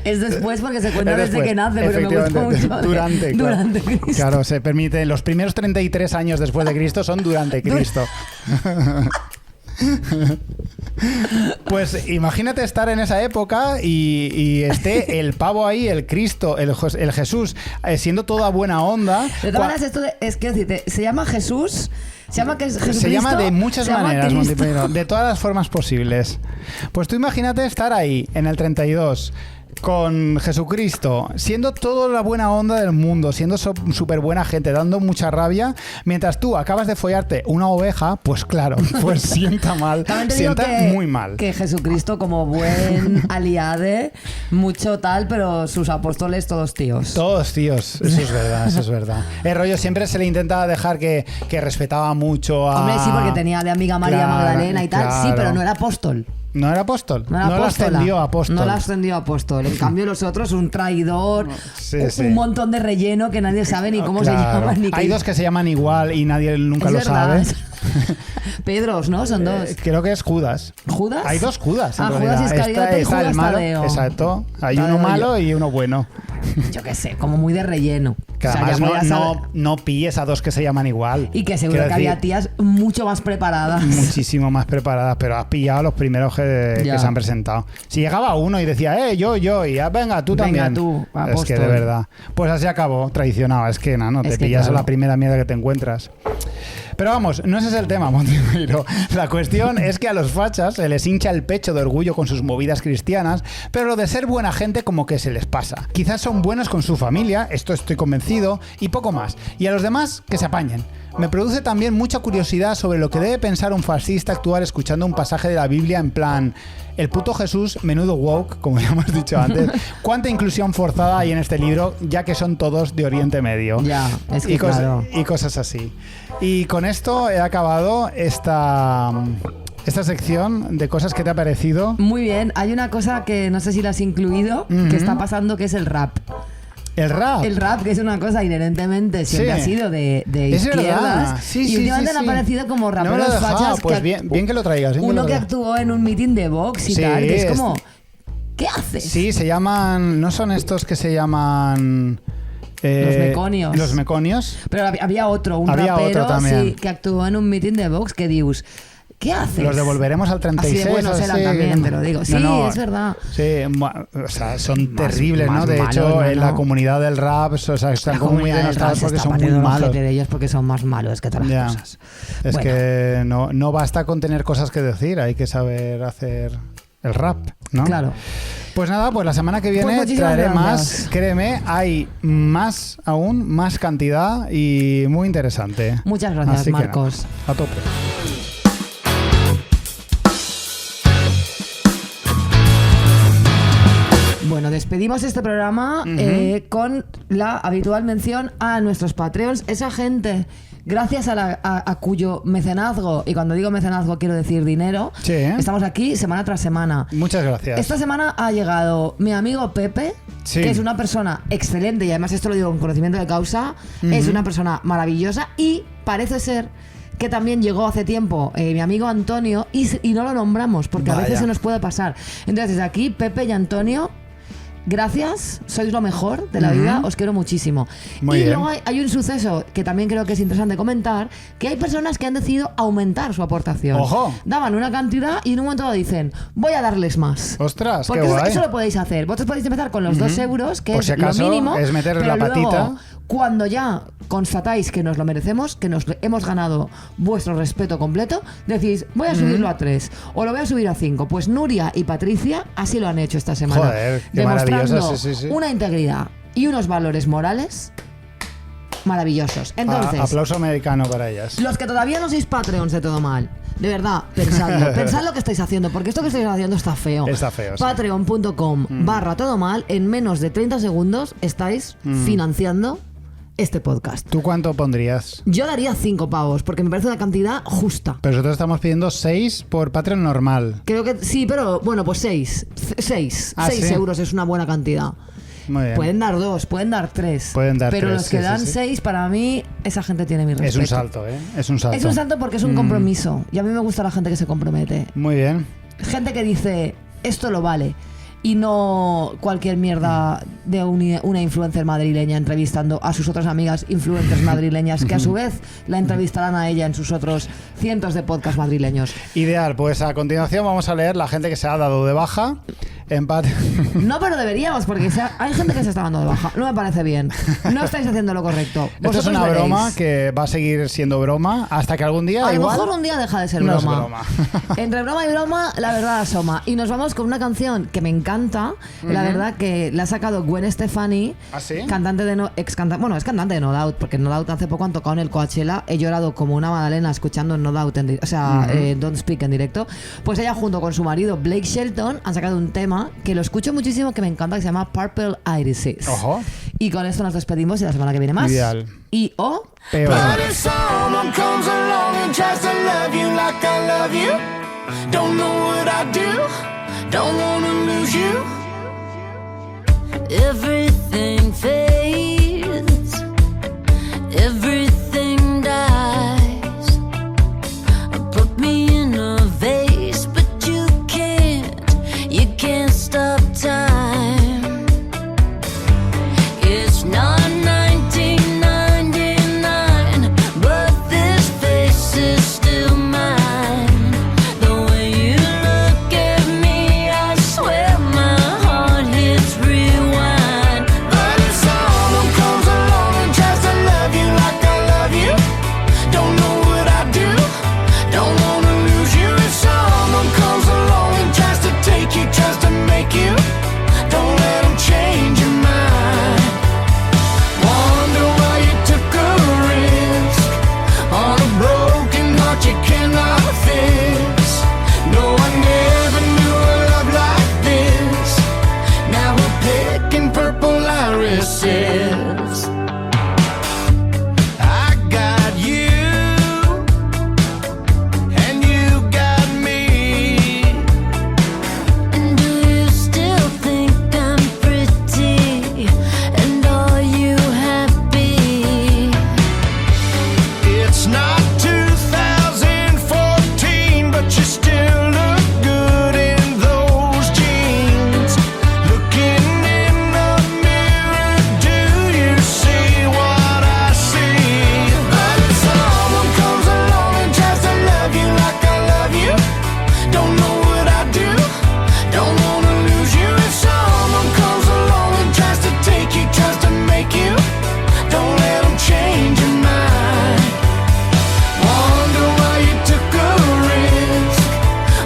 Es después porque se cuenta desde que nace, pero me gusta mucho. Durante Cristo. Claro, se permite. Los primeros 33 años después de Cristo son durante Cristo. Pues imagínate estar en esa época y esté el pavo ahí, el Cristo, el Jesús, siendo toda buena onda. De todas maneras, esto es que decirte, se llama Jesús. Se llama Jesucristo. Se llama de muchas maneras, Montipeiro, de todas las formas posibles. Pues tú imagínate estar ahí, en el 32, con Jesucristo, siendo toda la buena onda del mundo, siendo súper buena gente, dando mucha rabia, mientras tú acabas de follarte una oveja, pues claro, pues sienta mal, sienta muy mal. Que Jesucristo, como buen aliade, mucho tal, pero sus apóstoles todos tíos. Todos tíos, eso es verdad, eso es verdad. El rollo siempre se le intentaba dejar que respetaba mucho a... Hombre, sí, porque tenía de amiga María Magdalena y tal, sí, pero no era apóstol. No era apóstol. No la ascendió a apóstol. No la ascendió a apóstol. En cambio, los otros, un traidor, un montón de relleno que nadie sabe ni cómo se llaman. Ni hay dos que se llaman igual y nadie nunca lo sabe. Pedros, ¿no? Son dos. Creo que es Judas. ¿Judas? Hay dos Judas. Judas Iscariote y Judas Tadeo. Exacto. Hay uno malo y uno bueno. Yo qué sé, como muy de relleno. Que además no pilles a dos que se llaman igual. Y que seguro que había tías mucho más preparadas. Muchísimo más preparadas, pero has pillado a los primeros que se han presentado. Si llegaba uno y decía, yo, y venga, tú también. Venga tú, apóstol. Es que de verdad. Pues así acabó, traicionado. Es que no te pillas a la primera mierda que te encuentras. Pero vamos, no ese es el tema, Montipeiro. La cuestión es que a los fachas se les hincha el pecho de orgullo con sus movidas cristianas, pero lo de ser buena gente como que se les pasa. Quizás son buenos con su familia, esto estoy convencido, y poco más. Y a los demás, que se apañen. Me produce también mucha curiosidad sobre lo que debe pensar un fascista actuar escuchando un pasaje de la Biblia en plan... El puto Jesús, menudo woke, como ya hemos dicho antes. Cuánta inclusión forzada hay en este libro, ya que son todos de Oriente Medio. Ya, es que y cosas así. Y con esto he acabado esta sección de cosas que te ha parecido. Muy bien, hay una cosa que no sé si la has incluido, que está pasando, que es el rap. El rap. El rap, que es una cosa inherentemente siempre ha sido de izquierdas. Y últimamente han aparecido como raperos fachas. Pues bien que lo traigas. Uno que actuó en un meeting de Vox y tal, que es como... ¿Qué haces? Sí, se llaman... No son estos que se llaman... los meconios. Los meconios. Pero había otro, rapero que actuó en un meeting de Vox que dius... ¿Qué haces? Los devolveremos al 36. Así de buenos eran también, te lo digo. Sí, es verdad. Sí, o sea, son terribles, ¿no? De hecho, en la comunidad del rap, están como muy denostados porque son muy malos. De ellos porque son más malos que todas las cosas. Es que no basta con tener cosas que decir, hay que saber hacer el rap, ¿no? Claro. Pues nada, pues la semana que viene traeré más. Créeme, hay más aún, más cantidad y muy interesante. Muchas gracias, Marcos. A tope. Bueno, despedimos este programa con la habitual mención a nuestros Patreons, esa gente gracias a cuyo mecenazgo, y cuando digo mecenazgo quiero decir dinero, estamos aquí semana tras semana. Muchas gracias. Esta semana ha llegado mi amigo Pepe, que es una persona excelente, y además esto lo digo con conocimiento de causa, es una persona maravillosa, y parece ser que también llegó hace tiempo mi amigo Antonio, y no lo nombramos porque a veces se nos puede pasar. Entonces desde aquí, Pepe y Antonio, gracias, sois lo mejor de la vida, os quiero muchísimo. Muy bien. Luego hay un suceso que también creo que es interesante comentar, que hay personas que han decidido aumentar su aportación. ¡Ojo! Daban una cantidad y en un momento dicen, voy a darles más. ¡Ostras, porque qué guay! Eso lo podéis hacer. Vosotros podéis empezar con los 2 euros, que por si acaso, lo mínimo. es meterle pero la patita. Luego, cuando ya constatáis que nos lo merecemos, que nos hemos ganado vuestro respeto completo, decís, voy a subirlo a 3 o lo voy a subir a 5. Pues Nuria y Patricia así lo han hecho esta semana. Joder, qué maravilloso. Sí. Una integridad, y unos valores morales maravillosos. Entonces, aplauso americano para ellas. Los que todavía no sois Patreons de Todo Mal, de verdad, pensad lo que estáis haciendo, porque esto que estáis haciendo está feo. Está feo, sí. Patreon.com/Todo Mal, en menos de 30 segundos estáis financiando este podcast. ¿Tú cuánto pondrías? Yo daría 5 pavos, porque me parece una cantidad justa. Pero nosotros estamos pidiendo 6 por Patreon normal. Creo que sí, pero bueno, pues 6. 6 ¿sí? euros es una buena cantidad. Muy bien. Pueden dar 2, pueden dar 3. Pueden dar pero 3, los que dan sí. 6, para mí, esa gente tiene mi respeto. Es un salto, ¿eh? Es un salto. Es un salto porque es un compromiso. Y a mí me gusta la gente que se compromete. Muy bien. Gente que dice, esto lo vale. Y no cualquier mierda de una influencer madrileña entrevistando a sus otras amigas influencers madrileñas que a su vez la entrevistarán a ella en sus otros cientos de podcasts madrileños. Ideal, pues a continuación vamos a leer la gente que se ha dado de baja. No, pero deberíamos, porque hay gente que se está dando de baja. No me parece bien. No estáis haciendo lo correcto. Esto es una broma que va a seguir siendo broma hasta que algún día. A lo mejor un día deja de ser no broma. Entre broma y broma, la verdad asoma. Y nos vamos con una canción que me encanta. La verdad que la ha sacado Gwen Stefani. ¿Ah, sí? Cantante de es cantante de No Doubt, porque No Doubt hace poco han tocado en el Coachella. He llorado como una magdalena escuchando No Doubt, Don't Speak en directo. Pues ella junto con su marido Blake Shelton han sacado un tema que lo escucho muchísimo, que me encanta, que se llama Purple Irises. Ojo. Y con esto nos despedimos y la semana que viene más. Ideal. Y peor. Everything fades, everything dies. Put me in a vase, but you can't stop time. It's not 1999, but this face is still mine. The way you look at me, I swear my heart hits rewind. But if someone comes along and tries to love you like I love you, don't know what I do, don't wanna lose you. If someone comes along and tries to take you, tries to make you, don't let them change your mind. Wonder why you took a risk on a broken heart you cannot fix. No, I never knew a love like this. Now we're picking purple irises. I got you, and you got me. And do you still think I'm pretty? And are you happy? It's not 2014, but you still look good in those jeans. Looking in the mirror, do you see what I see? But if someone comes along and tries to love you like I love you, don't know what I do, don't wanna lose you. If someone comes along and tries to take you, tries to make you, don't let them change your mind. Wonder why you took a risk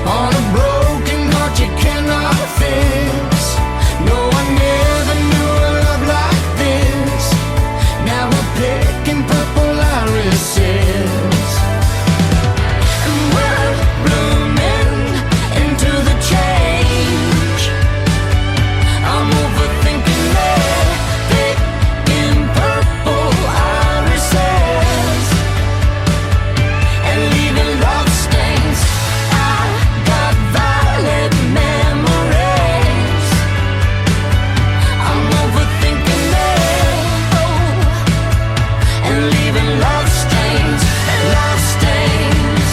on a broken heart you cannot fix. No, I never knew a love like this. Now we're picking purple irises. And we're blooming into the change. I'm overthinking it, picking purple irises and leaving love stains. I got violet memories. I'm overthinking it, and leaving love stains, love stains.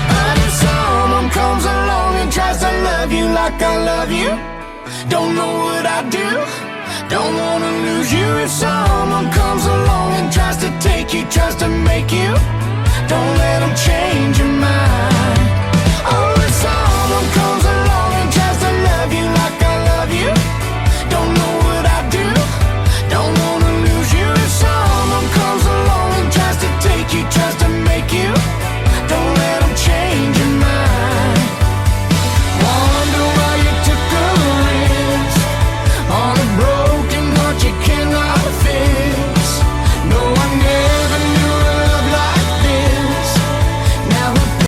But if someone comes along and tries to love you like I love you, don't know what I do, don't wanna lose you. If someone comes along and tries to take you, tries to make you,